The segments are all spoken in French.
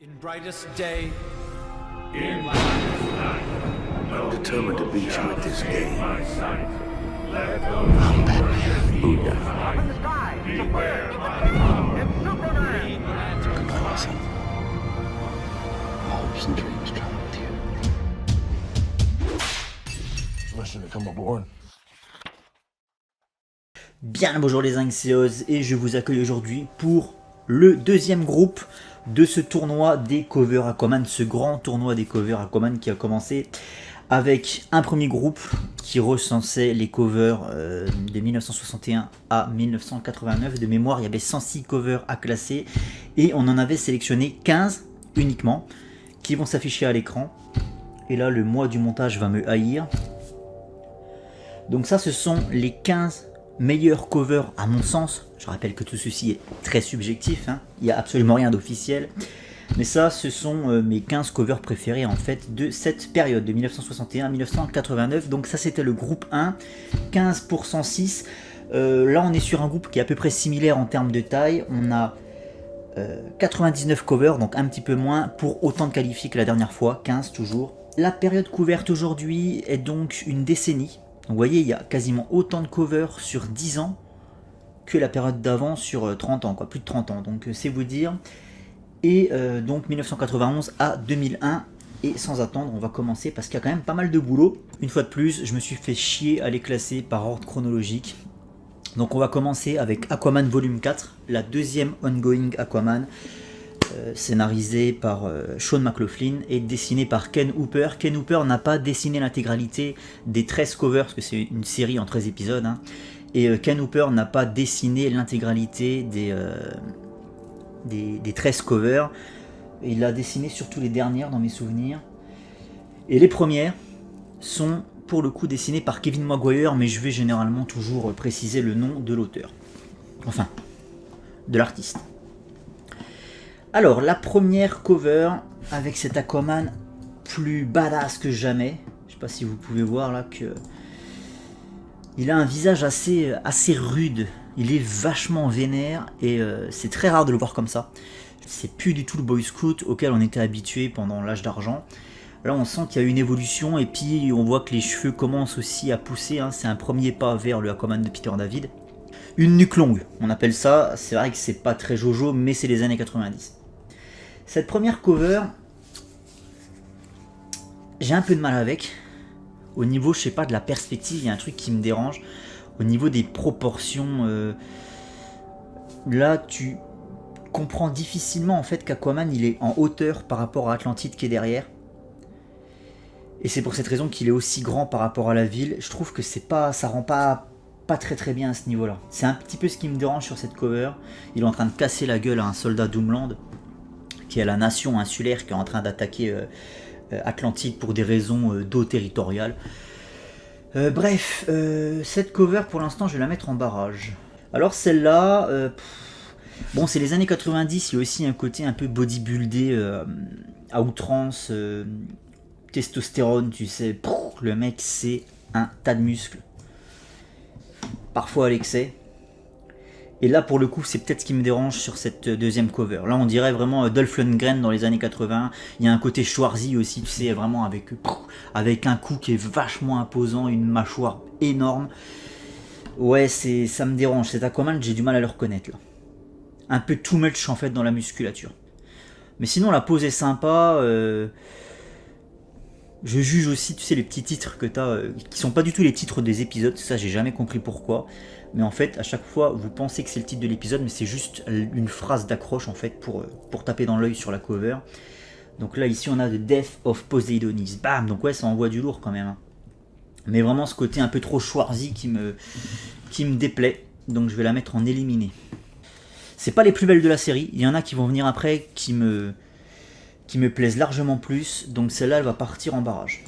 In brightest day, In brightest night, no Determined to beat you at this game. my sight. Let those Booyah. beware my power. Goodbye, my son. Hopes and dreams travel with you. Mission to come aboard. Bien bonjour les Inxios et je vous accueille aujourd'hui pour le deuxième groupe de ce tournoi des covers Aquaman, ce grand tournoi des covers Aquaman qui a commencé avec un premier groupe qui recensait les covers de 1961 à 1989. De mémoire, il y avait 106 covers à classer et on en avait sélectionné 15 uniquement qui vont s'afficher à l'écran. Et là, le mois du montage va me haïr. Donc ça, ce sont les 15 meilleurs covers à mon sens. Je rappelle que tout ceci est très subjectif, hein. Il n'y a absolument rien d'officiel. Mais ça, ce sont mes 15 covers préférés en fait de cette période, de 1961 à 1989. Donc ça, c'était le groupe 1, 15 pour 106. Là, on est sur un groupe qui est à peu près similaire en termes de taille. On a 99 covers, donc un petit peu moins, pour autant de qualifiés que la dernière fois, 15 toujours. La période couverte aujourd'hui est donc une décennie. Donc vous voyez, il y a quasiment autant de covers sur 10 ans que la période d'avant sur 30 ans, quoi, plus de 30 ans, donc c'est vous dire. Et donc 1991 à 2001, et sans attendre, on va commencer parce qu'il y a quand même pas mal de boulot. Une fois de plus, je me suis fait chier à les classer par ordre chronologique. Donc on va commencer avec Aquaman Volume 4, la deuxième ongoing Aquaman, scénarisé par Sean McLaughlin et dessiné par Ken Hooper. Ken Hooper n'a pas dessiné l'intégralité des 13 covers, parce que c'est une série en 13 épisodes, hein. Et Ken Hooper n'a pas dessiné l'intégralité des 13 covers. Il a dessiné surtout les dernières dans mes souvenirs. Et les premières sont pour le coup dessinées par Kevin Maguire, mais je vais généralement toujours préciser le nom de l'auteur. Enfin, de l'artiste. Alors, la première cover avec cet Aquaman plus badass que jamais. Je sais pas si vous pouvez voir là que il a un visage assez rude. Il est vachement vénère et c'est très rare de le voir comme ça. C'est plus du tout le boy scout auquel on était habitué pendant l'âge d'argent. Là, on sent qu'il y a une évolution et puis on voit que les cheveux commencent aussi à pousser, hein. C'est un premier pas vers le Aquaman de Peter David. Une nuque longue, on appelle ça. C'est vrai que c'est pas très Jojo, mais c'est les années 90. Cette première cover, j'ai un peu de mal avec. Au niveau, je sais pas, de la perspective, il y a un truc qui me dérange. Au niveau des proportions, là, tu comprends difficilement en fait qu'Aquaman, il est en hauteur par rapport à Atlantide qui est derrière. Et c'est pour cette raison qu'il est aussi grand par rapport à la ville. Je trouve que ça rend pas très bien à ce niveau-là. C'est un petit peu ce qui me dérange sur cette cover. Il est en train de casser la gueule à un soldat Doomland, qui est la nation insulaire qui est en train d'attaquer Atlantide pour des raisons d'eau territoriale. Bref, cette cover pour l'instant je vais la mettre en barrage. Alors celle-là, bon c'est les années 90, il y a aussi un côté un peu bodybuildé à outrance, testostérone, tu sais, le mec c'est un tas de muscles, parfois à l'excès. Et là, pour le coup, c'est peut-être ce qui me dérange sur cette deuxième cover. Là, on dirait vraiment Dolph Lundgren dans les années 80. Il y a un côté Schwarzy aussi, tu sais, vraiment avec un cou qui est vachement imposant, une mâchoire énorme. Ouais, ça me dérange. Cet Aquaman, j'ai du mal à le reconnaître, là. Un peu too much, en fait, dans la musculature. Mais sinon, la pose est sympa. Je juge aussi, tu sais, les petits titres que t'as, qui sont pas du tout les titres des épisodes. Ça, j'ai jamais compris pourquoi. Mais en fait, à chaque fois, vous pensez que c'est le titre de l'épisode, mais c'est juste une phrase d'accroche, en fait, pour taper dans l'œil sur la cover. Donc là, ici, on a The Death of Poseidonis. Bam! Donc ouais, ça envoie du lourd, quand même, hein. Mais vraiment, ce côté un peu trop Schwarzy qui me déplaît. Donc je vais la mettre en éliminé. C'est pas les plus belles de la série. Il y en a qui vont venir après, qui me plaisent largement plus. Donc celle-là, elle va partir en barrage.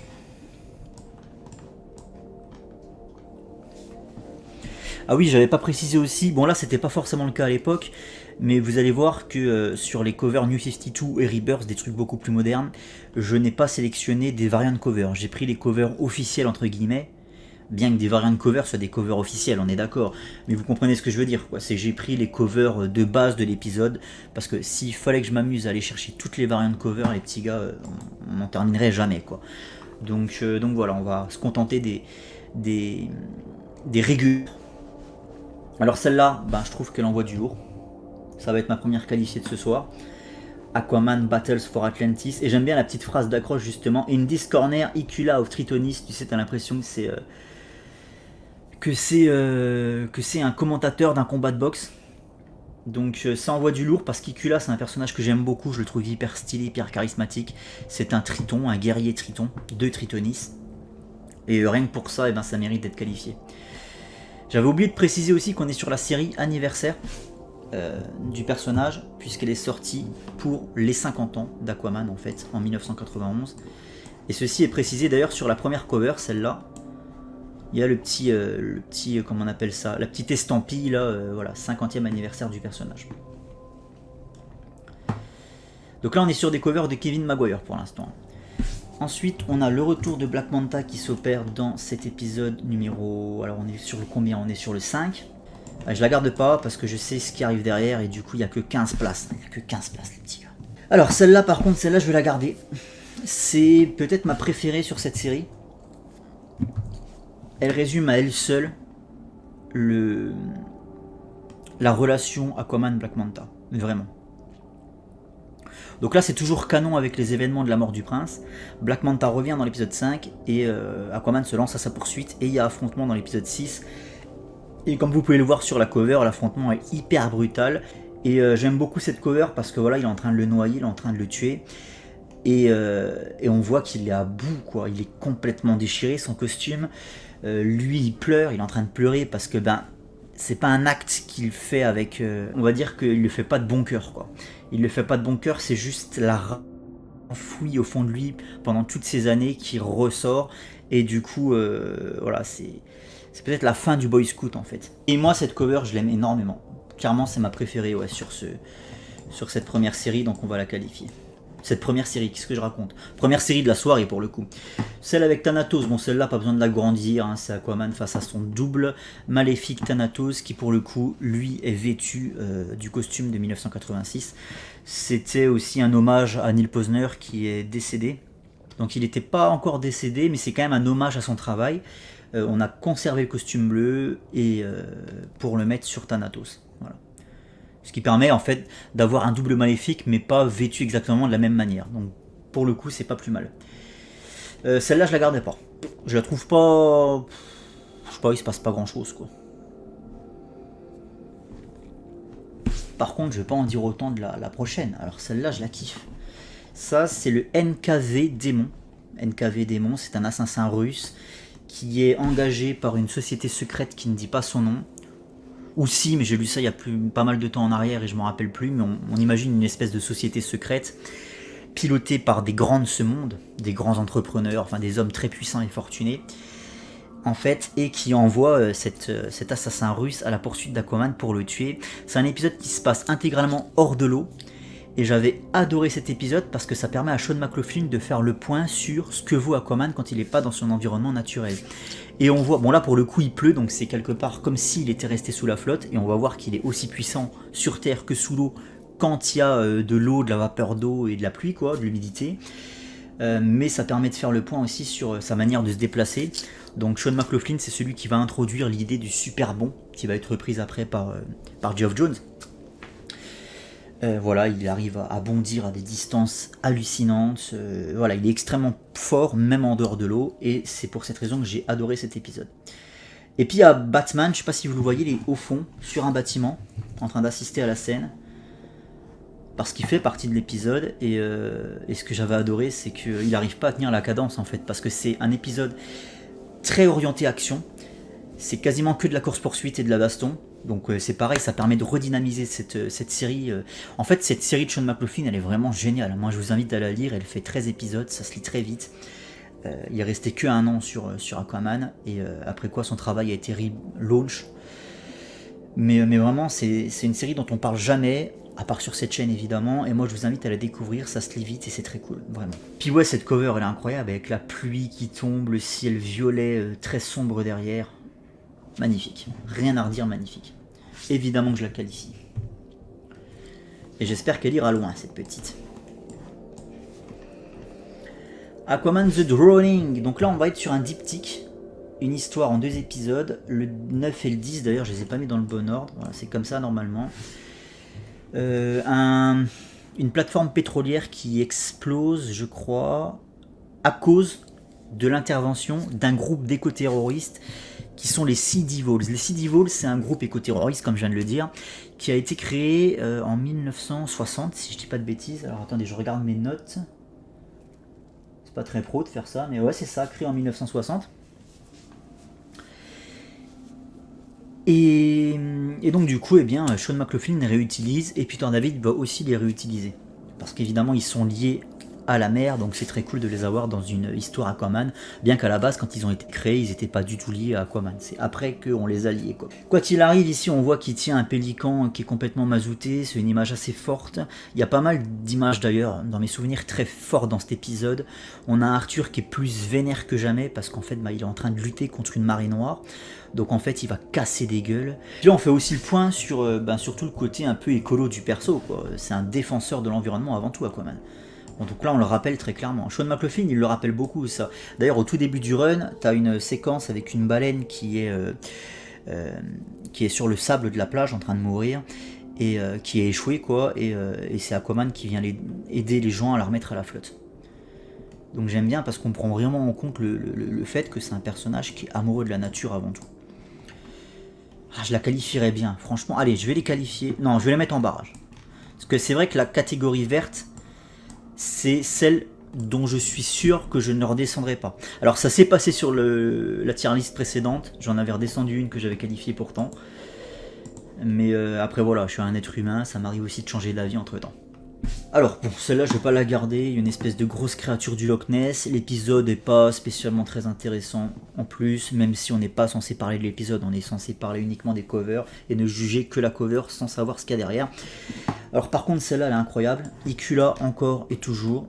Ah oui, j'avais pas précisé aussi, bon là c'était pas forcément le cas à l'époque, mais vous allez voir que sur les covers New 52 et Rebirth, des trucs beaucoup plus modernes, je n'ai pas sélectionné des variantes covers. J'ai pris les covers officiels entre guillemets, Bien que des variantes de covers soient des covers officiels, on est d'accord. Mais vous comprenez ce que je veux dire, quoi. C'est j'ai pris les covers de base de l'épisode, parce que s'il fallait que je m'amuse à aller chercher toutes les variantes de covers, les petits gars, on n'en terminerait jamais, quoi. Donc voilà, on va se contenter des réguliers. Alors celle-là, je trouve qu'elle envoie du lourd. Ça va être ma première qualifiée de ce soir. Aquaman Battles for Atlantis. Et j'aime bien la petite phrase d'accroche justement. In this corner, Icula of Tritonis. Tu sais, t'as l'impression que c'est un commentateur d'un combat de boxe. Donc ça envoie du lourd parce qu'Icula c'est un personnage que j'aime beaucoup. Je le trouve hyper stylé, hyper charismatique. C'est un triton, un guerrier triton de Tritonis. Et rien que pour ça, ça mérite d'être qualifié. J'avais oublié de préciser aussi qu'on est sur la série anniversaire du personnage, puisqu'elle est sortie pour les 50 ans d'Aquaman en fait, en 1991. Et ceci est précisé d'ailleurs sur la première cover, celle-là. Il y a le petit comment on appelle ça, la petite estampille là, voilà, 50e anniversaire du personnage. Donc là on est sur des covers de Kevin Maguire pour l'instant. Ensuite, on a le retour de Black Manta qui s'opère dans cet épisode numéro... Alors, on est sur le combien? On est sur le 5. Je la garde pas parce que je sais ce qui arrive derrière et du coup, il n'y a que 15 places. Il n'y a que 15 places, les petits gars. Alors, celle-là, par contre, celle-là, je vais la garder. C'est peut-être ma préférée sur cette série. Elle résume à elle seule la relation Aquaman-Black Manta. Vraiment. Donc là c'est toujours canon avec les événements de la mort du prince. Black Manta revient dans l'épisode 5 et Aquaman se lance à sa poursuite et il y a affrontement dans l'épisode 6. Et comme vous pouvez le voir sur la cover, l'affrontement est hyper brutal. Et j'aime beaucoup cette cover parce que voilà, il est en train de le noyer, il est en train de le tuer. Et on voit qu'il est à bout, quoi. Il est complètement déchiré, son costume. Lui il pleure, il est en train de pleurer parce que c'est pas un acte qu'il fait avec... on va dire qu'il le fait pas de bon cœur, quoi. Il le fait pas de bon cœur, c'est juste la rage enfouie au fond de lui pendant toutes ces années qui ressort. Et du coup, voilà, c'est peut-être la fin du Boy Scout en fait. Et moi, cette cover, je l'aime énormément. Clairement, c'est ma préférée ouais, sur cette première série, donc on va la qualifier. Cette première série, qu'est-ce que je raconte? Première série de la soirée pour le coup. Celle avec Thanatos, bon celle-là pas besoin de l'agrandir, hein, c'est Aquaman face à son double maléfique Thanatos qui pour le coup, lui est vêtu du costume de 1986. C'était aussi un hommage à Neil Posner qui est décédé. Donc il n'était pas encore décédé, mais c'est quand même un hommage à son travail. On a conservé le costume bleu et pour le mettre sur Thanatos. Voilà. Ce qui permet en fait d'avoir un double maléfique mais pas vêtu exactement de la même manière. Donc pour le coup c'est pas plus mal. Celle-là je la gardais pas. Je la trouve pas... Je sais pas, il se passe pas grand chose quoi. Par contre je vais pas en dire autant de la prochaine. Alors celle-là je la kiffe. Ça c'est le NKV Démon. NKV Démon c'est un assassin russe qui est engagé par une société secrète qui ne dit pas son nom. Ou si, mais j'ai lu ça il y a pas mal de temps en arrière et je m'en rappelle plus, mais on imagine une espèce de société secrète pilotée par des grands de ce monde, des grands entrepreneurs, enfin des hommes très puissants et fortunés, en fait, et qui envoie cet assassin russe à la poursuite d'Aquaman pour le tuer. C'est un épisode qui se passe intégralement hors de l'eau, et j'avais adoré cet épisode parce que ça permet à Sean McLaughlin de faire le point sur ce que vaut Aquaman quand il n'est pas dans son environnement naturel. Et on voit, bon là pour le coup il pleut, donc c'est quelque part comme s'il était resté sous la flotte, et on va voir qu'il est aussi puissant sur terre que sous l'eau quand il y a de l'eau, de la vapeur d'eau et de la pluie, quoi, de l'humidité. Mais ça permet de faire le point aussi sur sa manière de se déplacer. Donc Sean McLaughlin c'est celui qui va introduire l'idée du super bond, qui va être reprise après par Geoff Jones. Voilà, il arrive à bondir à des distances hallucinantes. Voilà, il est extrêmement fort, même en dehors de l'eau, et c'est pour cette raison que j'ai adoré cet épisode. Et puis il y a Batman, je sais pas si vous le voyez, il est au fond, sur un bâtiment, en train d'assister à la scène, parce qu'il fait partie de l'épisode, et ce que j'avais adoré, c'est qu'il n'arrive pas à tenir la cadence, en fait, parce que c'est un épisode très orienté action, c'est quasiment que de la course-poursuite et de la baston. Donc c'est pareil, ça permet de redynamiser cette série. En fait, cette série de Sean McLaughlin, elle est vraiment géniale. Moi, je vous invite à la lire. Elle fait 13 épisodes, ça se lit très vite. Il est resté que 1 an sur Aquaman. Et après quoi, son travail a été relaunch. Mais vraiment, c'est une série dont on parle jamais. à part sur cette chaîne évidemment, et moi je vous invite à la découvrir, ça se lit vite et c'est très cool, vraiment. Puis ouais, cette cover elle est incroyable, avec la pluie qui tombe, le ciel violet très sombre derrière, magnifique, rien à redire, magnifique. Évidemment que je la qualifie. Et j'espère qu'elle ira loin cette petite. Aquaman The Drowning, donc là on va être sur un diptyque, une histoire en 2 épisodes, le 9 et le 10 d'ailleurs je les ai pas mis dans le bon ordre, voilà, c'est comme ça normalement. Une plateforme pétrolière qui explose, je crois, à cause de l'intervention d'un groupe d'éco-terroristes qui sont les Sea Devils. Les Sea Devils, c'est un groupe éco-terroriste, comme je viens de le dire, qui a été créé en 1960, si je dis pas de bêtises. Alors attendez, je regarde mes notes. C'est pas très pro de faire ça, mais ouais, c'est ça, créé en 1960. Et donc du coup, eh bien, Sean McLaughlin les réutilise, et Peter David va aussi les réutiliser. Parce qu'évidemment, ils sont liés à la mer, donc c'est très cool de les avoir dans une histoire Aquaman, bien qu'à la base, quand ils ont été créés, ils n'étaient pas du tout liés à Aquaman. C'est après qu'on les a liés, quoi. Quoi qu'il arrive, ici, on voit qu'il tient un pélican qui est complètement mazouté, c'est une image assez forte. Il y a pas mal d'images d'ailleurs, dans mes souvenirs, très forts dans cet épisode. On a Arthur qui est plus vénère que jamais, parce qu'en fait, il est en train de lutter contre une marée noire. Donc en fait il va casser des gueules. Puis là on fait aussi le point sur tout le côté un peu écolo du perso, quoi. C'est un défenseur de l'environnement avant tout, Aquaman. Bon, donc là on le rappelle très clairement. Sean McLaughlin il le rappelle beaucoup ça. D'ailleurs au tout début du run, tu as une séquence avec une baleine qui est sur le sable de la plage en train de mourir. Et qui est échouée, quoi. Et c'est Aquaman qui vient aider les gens à la remettre à la flotte. Donc j'aime bien parce qu'on prend vraiment en compte le fait que c'est un personnage qui est amoureux de la nature avant tout. Ah, je la qualifierais bien, franchement. Allez, je vais les qualifier. Non, je vais les mettre en barrage. Parce que c'est vrai que la catégorie verte, c'est celle dont je suis sûr que je ne redescendrai pas. Alors ça s'est passé sur la tier list précédente. J'en avais redescendu une que j'avais qualifiée pourtant. Mais après voilà, je suis un être humain. Ça m'arrive aussi de changer d'avis entre temps. Alors, bon, celle-là, je vais pas la garder, une espèce de grosse créature du Loch Ness, l'épisode est pas spécialement très intéressant en plus, même si on n'est pas censé parler de l'épisode, on est censé parler uniquement des covers, et ne juger que la cover sans savoir ce qu'il y a derrière. Alors par contre, celle-là, elle est incroyable, Icula encore et toujours,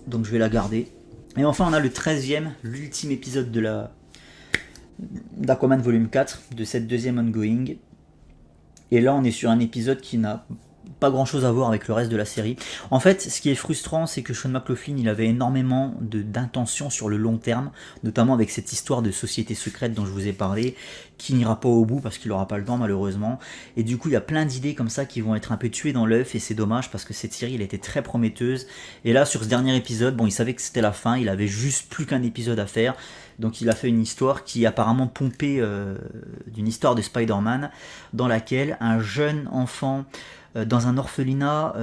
donc je vais la garder. Et enfin, on a le 13e, l'ultime épisode d'Aquaman Volume 4, de cette deuxième ongoing, et là on est sur un épisode qui n'a pas grand chose à voir avec le reste de la série. En fait, ce qui est frustrant, c'est que Sean McLaughlin, il avait énormément d'intentions sur le long terme, notamment avec cette histoire de société secrète dont je vous ai parlé, qui n'ira pas au bout parce qu'il n'aura pas le temps malheureusement. Et du coup, il y a plein d'idées comme ça qui vont être un peu tuées dans l'œuf, et c'est dommage parce que cette série, elle était très prometteuse. Et là, sur ce dernier épisode, bon, il savait que c'était la fin, il avait juste plus qu'un épisode à faire. Donc il a fait une histoire qui est apparemment pompée d'une histoire de Spider-Man, dans laquelle un jeune enfant dans un orphelinat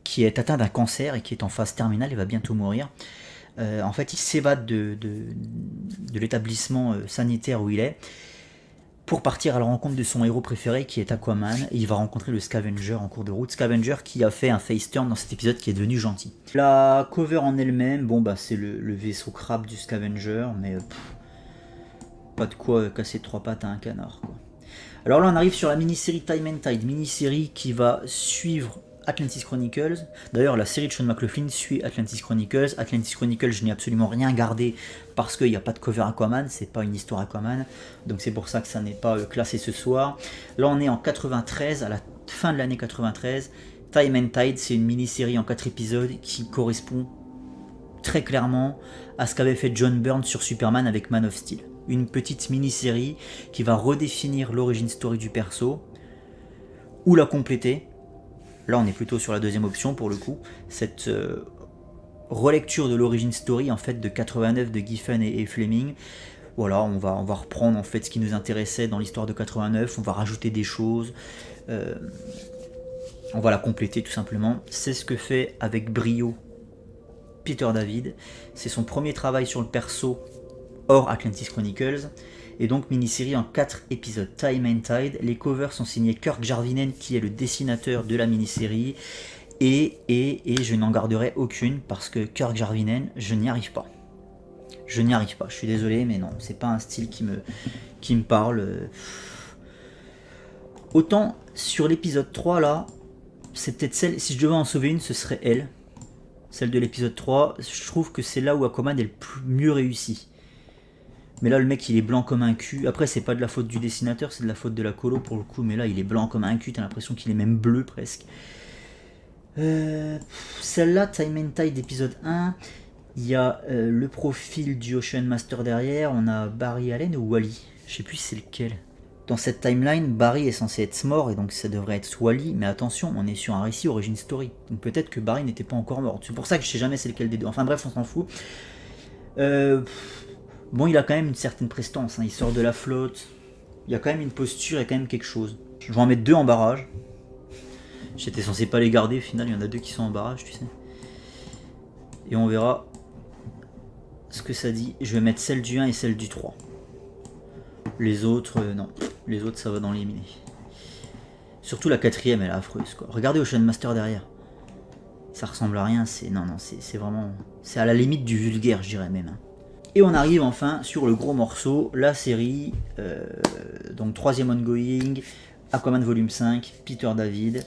qui est atteint d'un cancer et qui est en phase terminale, il va bientôt mourir. En fait, il s'évade de l'établissement sanitaire où il est pour partir à la rencontre de son héros préféré qui est Aquaman. Et il va rencontrer le Scavenger en cours de route. Scavenger qui a fait un face turn dans cet épisode, qui est devenu gentil. La cover en elle-même, bon bah c'est le vaisseau crabe du Scavenger, mais pas de quoi casser 3 pattes à un canard, quoi. Alors là on arrive sur la mini-série Time and Tide, mini-série qui va suivre Atlantis Chronicles. D'ailleurs la série de Sean McLaughlin suit Atlantis Chronicles. Atlantis Chronicles, je n'ai absolument rien gardé parce qu'il n'y a pas de cover Aquaman, c'est pas une histoire Aquaman, donc c'est pour ça que ça n'est pas classé ce soir. Là on est en 93, à la fin de l'année 93. Time and Tide, c'est une mini-série en 4 épisodes qui correspond très clairement à ce qu'avait fait John Byrne sur Superman avec Man of Steel. Une petite mini-série qui va redéfinir l'origine story du perso, ou la compléter. Là on est plutôt sur la deuxième option pour le coup, cette relecture de l'origine story en fait de 89 de Giffen et Fleming. Voilà, on va reprendre en fait ce qui nous intéressait dans l'histoire de 89, on va rajouter des choses, on va la compléter tout simplement. C'est ce que fait avec brio Peter David, c'est son premier travail sur le perso hors Atlantis Chronicles, et donc mini-série en 4 épisodes, Time and Tide. Les covers sont signés Kirk Jarvinen qui est le dessinateur de la mini-série, et je n'en garderai aucune parce que Kirk Jarvinen, je n'y arrive pas. Je n'y arrive pas, je suis désolé, mais non, c'est pas un style qui me parle. Autant sur l'épisode 3 là, c'est peut-être celle, si je devais en sauver une, ce serait elle. Celle de l'épisode 3, je trouve que c'est là où Aquaman est le mieux réussi. Mais là le mec il est blanc comme un cul. Après c'est pas de la faute du dessinateur, c'est de la faute de la colo pour le coup. Mais là il est blanc comme un cul, t'as l'impression qu'il est même bleu presque. Celle-là, Time and Tide d'épisode 1. Il y a le profil du Ocean Master derrière. On a Barry Allen ou Wally. Je sais plus c'est lequel. Dans cette timeline, Barry est censé être mort et donc ça devrait être Wally. Mais attention, on est sur un récit origin story. Donc peut-être que Barry n'était pas encore mort. C'est pour ça que je sais jamais c'est lequel des deux. Enfin bref, on s'en fout. Bon, il a quand même une certaine prestance. Hein. Il sort de la flotte. Il y a quand même une posture et quand même quelque chose. Je vais en mettre 2 en barrage. J'étais censé pas les garder. Au final, il y en a 2 qui sont en barrage, tu sais. Et on verra ce que ça dit. Je vais mettre celle du 1 et celle du 3. Les autres, non. Les autres, ça va dans l'éliminer. Surtout la 4ème, elle est affreuse, quoi. Regardez Ocean Master derrière. Ça ressemble à rien. C'est non, c'est vraiment... C'est à la limite du vulgaire, je dirais même. Hein. Et on arrive enfin sur le gros morceau, la série, donc 3ème ongoing, Aquaman volume 5, Peter David,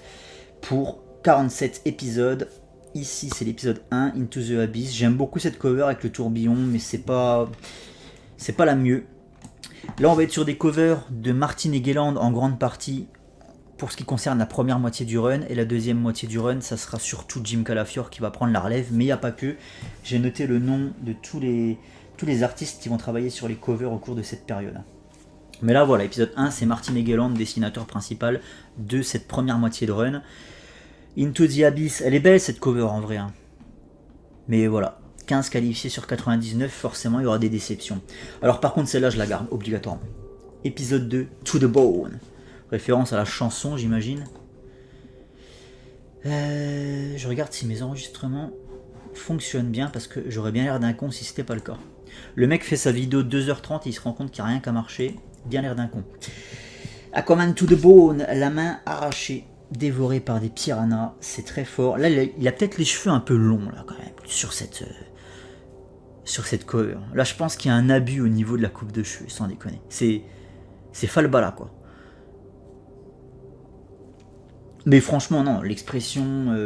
pour 47 épisodes. Ici c'est l'épisode 1, Into the Abyss. J'aime beaucoup cette cover avec le tourbillon, mais c'est pas la mieux. Là on va être sur des covers de Martin Egeland en grande partie, pour ce qui concerne la première moitié du run, et la deuxième moitié du run, ça sera surtout Jim Calafiore qui va prendre la relève, mais il n'y a pas que. J'ai noté le nom de tous les artistes qui vont travailler sur les covers au cours de cette période. Mais là voilà, épisode 1, c'est Martin Egeland, dessinateur principal de cette première moitié de run. Into the Abyss, elle est belle cette cover en vrai. Hein. Mais voilà, 15 qualifiés sur 99, forcément il y aura des déceptions. Alors par contre celle-là je la garde obligatoirement. Épisode 2, To the Bone. Référence à la chanson j'imagine. Je regarde si mes enregistrements fonctionnent bien parce que j'aurais bien l'air d'un con si c'était pas le cas. Le mec fait sa vidéo 2h30 et il se rend compte qu'il n'y a rien qu'à marcher. Bien l'air d'un con. Aquaman to the Bone, la main arrachée, dévorée par des piranhas, c'est très fort. Là, il a peut-être les cheveux un peu longs là quand même sur cette cover. Là, je pense qu'il y a un abus au niveau de la coupe de cheveux, sans déconner. C'est Falbala quoi. Mais franchement, non, l'expression...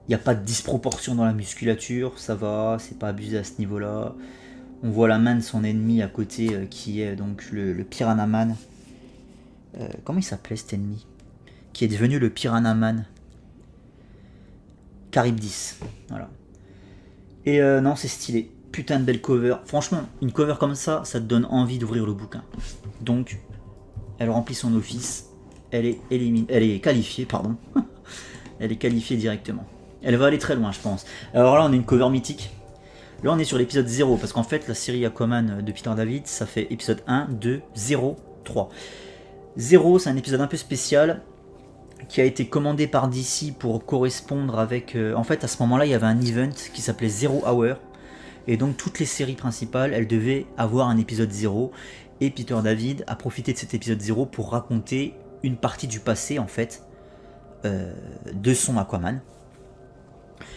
Il n'y a pas de disproportion dans la musculature, ça va, c'est pas abusé à ce niveau-là. On voit la main de son ennemi à côté, qui est donc le Piranha Man. Comment il s'appelait cet ennemi? Qui est devenu le Piranha Man. Charybdis, voilà. Et non, c'est stylé. Putain de belle cover. Franchement, une cover comme ça, ça te donne envie d'ouvrir le bouquin. Donc, elle remplit son office. Elle est qualifiée, pardon. Elle est qualifiée directement. Elle va aller très loin, je pense. Alors là, on a une cover mythique. Là, on est sur l'épisode 0, parce qu'en fait, la série Aquaman de Peter David, ça fait épisode 1, 2, 0, 3. 0, c'est un épisode un peu spécial, qui a été commandé par DC pour correspondre avec... en fait, à ce moment-là, il y avait un event qui s'appelait Zero Hour, et donc toutes les séries principales, elles devaient avoir un épisode 0, et Peter David a profité de cet épisode 0 pour raconter une partie du passé, en fait, de son Aquaman,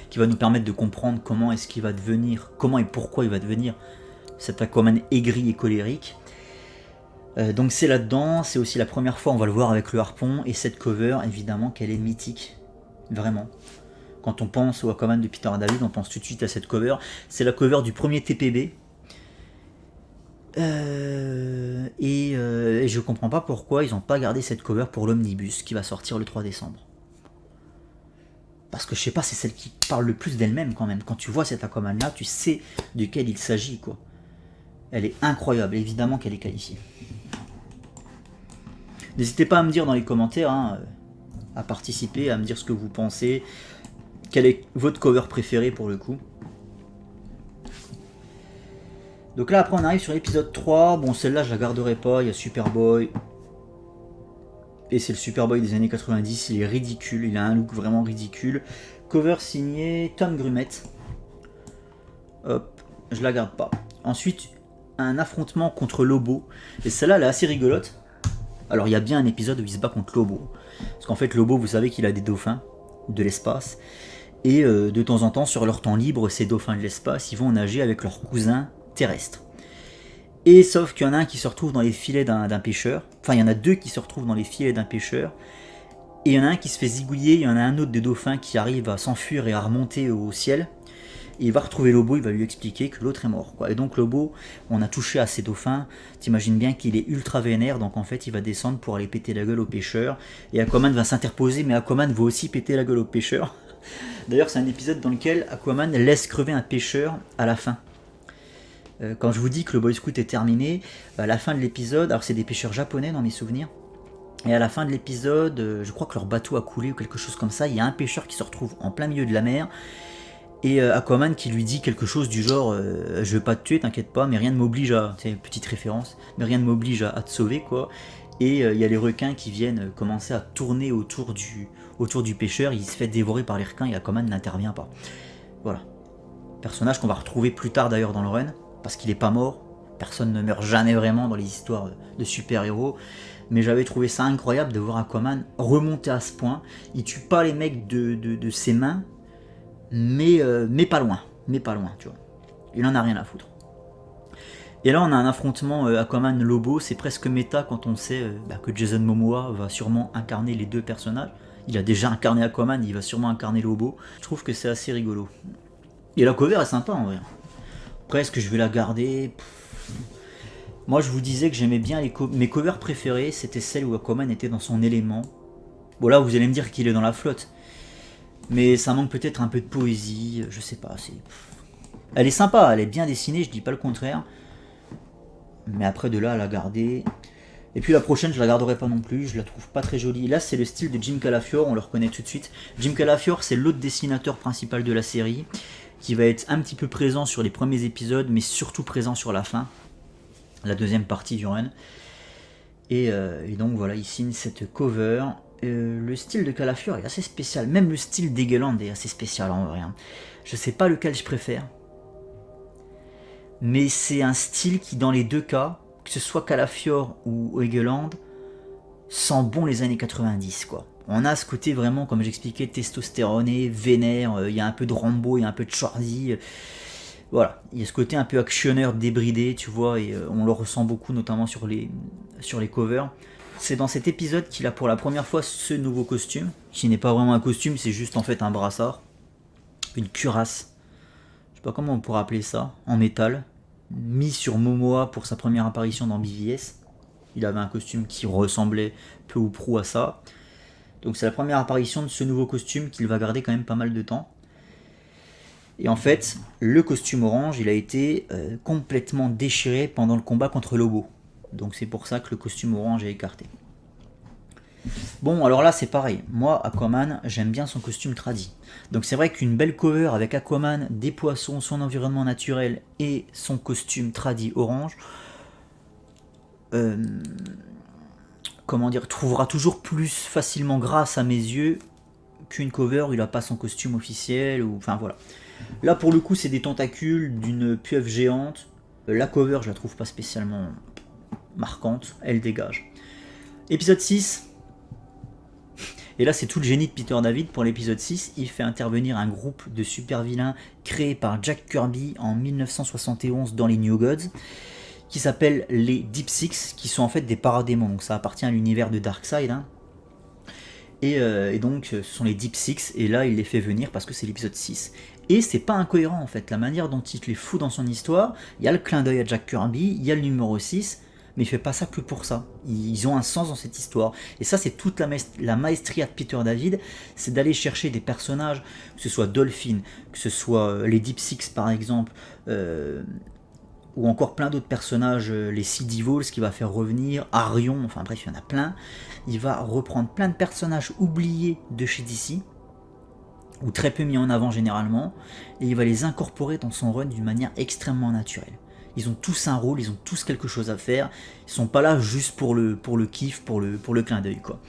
qui va nous permettre de comprendre comment est-ce qu'il va devenir, comment et pourquoi il va devenir cet Aquaman aigri et colérique. Donc c'est là-dedans, c'est aussi la première fois, on va le voir avec le harpon, et cette cover, évidemment qu'elle est mythique, vraiment. Quand on pense au Aquaman de Peter David, on pense tout de suite à cette cover. C'est la cover du premier TPB. Et je comprends pas pourquoi ils n'ont pas gardé cette cover pour l'omnibus qui va sortir le 3 décembre. Parce que je sais pas, c'est celle qui parle le plus d'elle-même quand même. Quand tu vois cet Aquaman là, tu sais duquel il s'agit quoi. Elle est incroyable, évidemment qu'elle est qualifiée. N'hésitez pas à me dire dans les commentaires, hein, à participer, à me dire ce que vous pensez. Quelle est votre cover préférée pour le coup. Donc là après on arrive sur l'épisode 3. Bon celle-là je la garderai pas, il y a Superboy. Et c'est le Superboy des années 90, il est ridicule, il a un look vraiment ridicule. Cover signé Tom Grummett. Hop, je la garde pas. Ensuite, un affrontement contre Lobo. Et celle-là, elle est assez rigolote. Alors, il y a bien un épisode où il se bat contre Lobo. Parce qu'en fait, Lobo, vous savez qu'il a des dauphins de l'espace. Et de temps en temps, sur leur temps libre, ces dauphins de l'espace, ils vont nager avec leurs cousins terrestres. Et sauf qu'il y en a un qui se retrouve dans les filets d'un pêcheur. Enfin, il y en a deux qui se retrouvent dans les filets d'un pêcheur. Et il y en a un qui se fait zigouiller, il y en a un autre des dauphins qui arrive à s'enfuir et à remonter au ciel. Et il va retrouver Lobo, il va lui expliquer que l'autre est mort, quoi. Et donc Lobo, on a touché à ces dauphins, t'imagines bien qu'il est ultra vénère, donc en fait il va descendre pour aller péter la gueule au pêcheur. Et Aquaman va s'interposer, mais Aquaman va aussi péter la gueule au pêcheur. D'ailleurs c'est un épisode dans lequel Aquaman laisse crever un pêcheur à la fin. Quand je vous dis que le Boy Scout est terminé, à la fin de l'épisode, alors c'est des pêcheurs japonais dans mes souvenirs, et à la fin de l'épisode, je crois que leur bateau a coulé ou quelque chose comme ça, il y a un pêcheur qui se retrouve en plein milieu de la mer, et Aquaman qui lui dit quelque chose du genre je vais pas te tuer, t'inquiète pas, mais rien ne m'oblige à... C'est une petite référence, mais rien ne m'oblige à te sauver, quoi. Et il y a les requins qui viennent commencer à tourner autour du pêcheur, il se fait dévorer par les requins et Aquaman n'intervient pas. Voilà. Personnage qu'on va retrouver plus tard d'ailleurs dans le run, parce qu'il est pas mort, personne ne meurt jamais vraiment dans les histoires de super-héros, mais j'avais trouvé ça incroyable de voir Aquaman remonter à ce point. Il tue pas les mecs de ses mains, mais pas loin, tu vois. Il en a rien à foutre. Et là on a un affrontement Aquaman-Lobo, c'est presque méta quand on sait que Jason Momoa va sûrement incarner les deux personnages. Il a déjà incarné Aquaman, il va sûrement incarner Lobo. Je trouve que c'est assez rigolo. Et la cover est sympa en vrai. Après, est-ce que je vais la garder? Moi, je vous disais que j'aimais bien mes covers préférées, c'était celle où Aquaman était dans son élément. Bon, là, vous allez me dire qu'il est dans la flotte. Mais ça manque peut-être un peu de poésie, je sais pas. Elle est sympa, elle est bien dessinée, je dis pas le contraire. Mais après, de là à la garder... Et puis la prochaine, je la garderai pas non plus, je la trouve pas très jolie. Là, c'est le style de Jim Calafiore, on le reconnaît tout de suite. Jim Calafiore, c'est l'autre dessinateur principal de la série, qui va être un petit peu présent sur les premiers épisodes, mais surtout présent sur la fin, la deuxième partie du run. Et donc voilà, il signe cette cover. Le style de Calafiore est assez spécial, même le style d'Egeland est assez spécial en vrai. Je sais pas lequel je préfère, mais c'est un style qui dans les deux cas, que ce soit Calafiore ou Egeland, sent bon les années 90 quoi. On a ce côté vraiment, comme j'expliquais, testostéroné, vénère, il y a un peu de Rambo, il y a un peu de Schwarzy. Voilà, il y a ce côté un peu actionneur débridé, tu vois, et on le ressent beaucoup, notamment sur les covers. C'est dans cet épisode qu'il a pour la première fois ce nouveau costume, qui n'est pas vraiment un costume, c'est juste en fait un brassard, une cuirasse, je sais pas comment on pourrait appeler ça, en métal, mis sur Momoa pour sa première apparition dans BVS. Il avait un costume qui ressemblait peu ou prou à ça. Donc c'est la première apparition de ce nouveau costume qu'il va garder quand même pas mal de temps. Et en fait, le costume orange, il a été complètement déchiré pendant le combat contre Lobo. Donc c'est pour ça que le costume orange est écarté. Bon, alors là c'est pareil. Moi, Aquaman, j'aime bien son costume tradi. Donc c'est vrai qu'une belle cover avec Aquaman, des poissons, son environnement naturel et son costume tradi orange... comment dire, trouvera toujours plus facilement grâce à mes yeux qu'une cover où il n'a pas son costume officiel, ou enfin voilà. Là pour le coup c'est des tentacules d'une pieuvre géante, la cover je la trouve pas spécialement marquante, elle dégage. Épisode 6, et là c'est tout le génie de Peter David pour l'épisode 6, il fait intervenir un groupe de super vilains créé par Jack Kirby en 1971 dans les New Gods, qui s'appellent les Deep Six, qui sont en fait des paradémons, donc ça appartient à l'univers de Darkseid. Hein. Et donc ce sont les Deep Six, et là il les fait venir parce que c'est l'épisode 6. Et c'est pas incohérent en fait, la manière dont il les fout dans son histoire, il y a le clin d'œil à Jack Kirby, il y a le numéro 6, mais il fait pas ça que pour ça. Ils ont un sens dans cette histoire. Et ça c'est toute la maestria de Peter David, c'est d'aller chercher des personnages, que ce soit Dolphin, que ce soit les Deep Six par exemple, ou encore plein d'autres personnages, les Sea Devils qui va faire revenir, Arion, enfin bref, il y en a plein. Il va reprendre plein de personnages oubliés de chez DC, ou très peu mis en avant généralement, et il va les incorporer dans son run d'une manière extrêmement naturelle. Ils ont tous un rôle, ils ont tous quelque chose à faire, ils sont pas là juste pour le kiff, pour le clin d'œil quoi.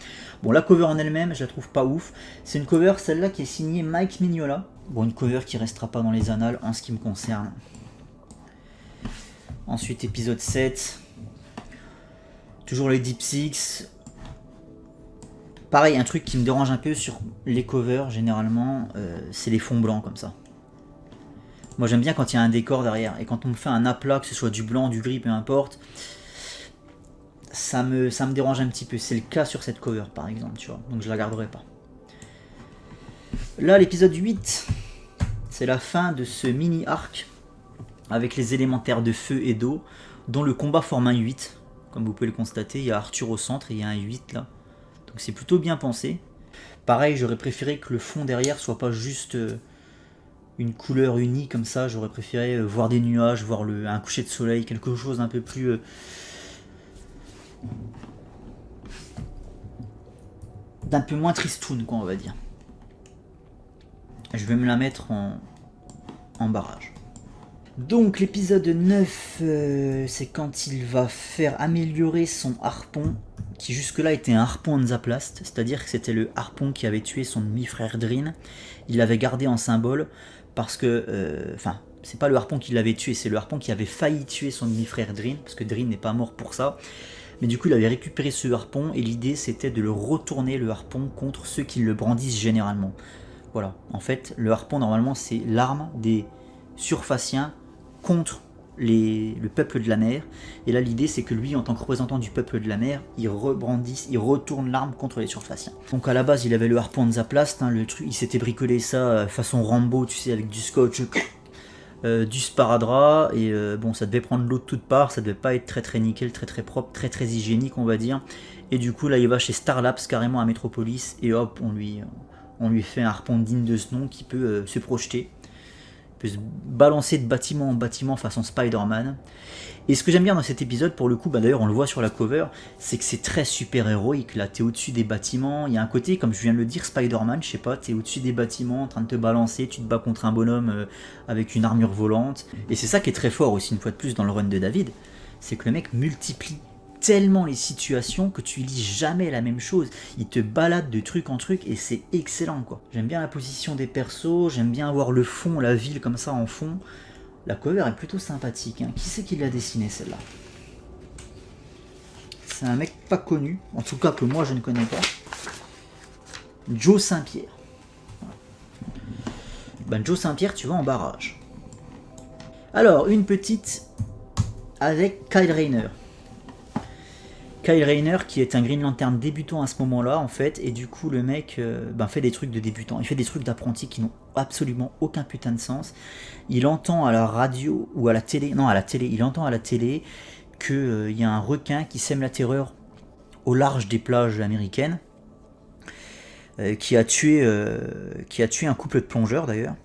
Bon, la cover en elle-même, je la trouve pas ouf. C'est une cover, celle-là, qui est signée Mike Mignola. Bon, une cover qui restera pas dans les annales en ce qui me concerne. Ensuite, épisode 7. Toujours les Deep Six. Pareil, un truc qui me dérange un peu sur les covers, généralement, c'est les fonds blancs comme ça. Moi j'aime bien quand il y a un décor derrière, et quand on me fait un aplat, que ce soit du blanc, du gris, peu importe, ça me dérange un petit peu. C'est le cas sur cette cover par exemple, tu vois, donc je la garderai pas. Là l'épisode 8, c'est la fin de ce mini arc, avec les élémentaires de feu et d'eau, dont le combat forme un 8. Comme vous pouvez le constater, il y a Arthur au centre et il y a un 8 là. Donc c'est plutôt bien pensé. Pareil, j'aurais préféré que le fond derrière soit pas juste une couleur unie comme ça. J'aurais préféré voir des nuages, voir un coucher de soleil, quelque chose un peu plus... d'un peu moins tristoun, quoi, on va dire. Je vais me la mettre en barrage. Donc l'épisode 9, c'est quand il va faire améliorer son harpon, qui jusque-là était un harpon Hansaplast, c'est-à-dire que c'était le harpon qui avait tué son demi-frère Drin. Il l'avait gardé en symbole parce que... Enfin, c'est pas le harpon qui l'avait tué, c'est le harpon qui avait failli tuer son demi-frère Drin, parce que Drin n'est pas mort pour ça. Mais du coup, il avait récupéré ce harpon, et l'idée c'était de le retourner, le harpon, contre ceux qui le brandissent généralement. Voilà, en fait, le harpon, normalement, c'est l'arme des surfaciens contre le peuple de la mer. Et là, l'idée, c'est que lui, en tant que représentant du peuple de la mer, il retourne l'arme contre les surfaciens. Donc à la base, il avait le harpon Hansaplast, le truc, il s'était bricolé ça façon Rambo, tu sais, avec du scotch, du sparadrap, et bon, ça devait prendre l'eau de toutes parts, ça devait pas être très très nickel, très très propre, très très hygiénique, on va dire. Et du coup, là, il va chez Starlabs, carrément à Metropolis, et hop, on lui fait un harpon digne de ce nom qui peut se projeter. Peut se balancer de bâtiment en bâtiment façon Spider-Man. Et ce que j'aime bien dans cet épisode, pour le coup, d'ailleurs on le voit sur la cover, c'est que c'est très super héroïque. Là, t'es au-dessus des bâtiments, il y a un côté, comme je viens de le dire, Spider-Man, je sais pas, t'es au-dessus des bâtiments en train de te balancer, tu te bats contre un bonhomme avec une armure volante. Et c'est ça qui est très fort aussi, une fois de plus, dans le run de David, c'est que le mec multiplie tellement les situations que tu lis jamais la même chose. Il te balade de truc en truc et c'est excellent, quoi. J'aime bien la position des persos, j'aime bien avoir le fond, la ville comme ça en fond. La cover est plutôt sympathique, hein. Qui c'est qui l'a dessinée, celle-là? C'est un mec pas connu, en tout cas que moi je ne connais pas. Joe Saint-Pierre. Ben, Joe Saint-Pierre, tu vas en barrage. Alors, une petite avec Kyle Rayner. Kyle Rayner qui est un Green Lantern débutant à ce moment-là en fait, et du coup le mec fait des trucs de débutant, il fait des trucs d'apprenti qui n'ont absolument aucun putain de sens. Il entend à la radio ou à la télé, non à la télé, il entend à la télé qu'il y a un requin qui sème la terreur au large des plages américaines, qui a tué un couple de plongeurs d'ailleurs,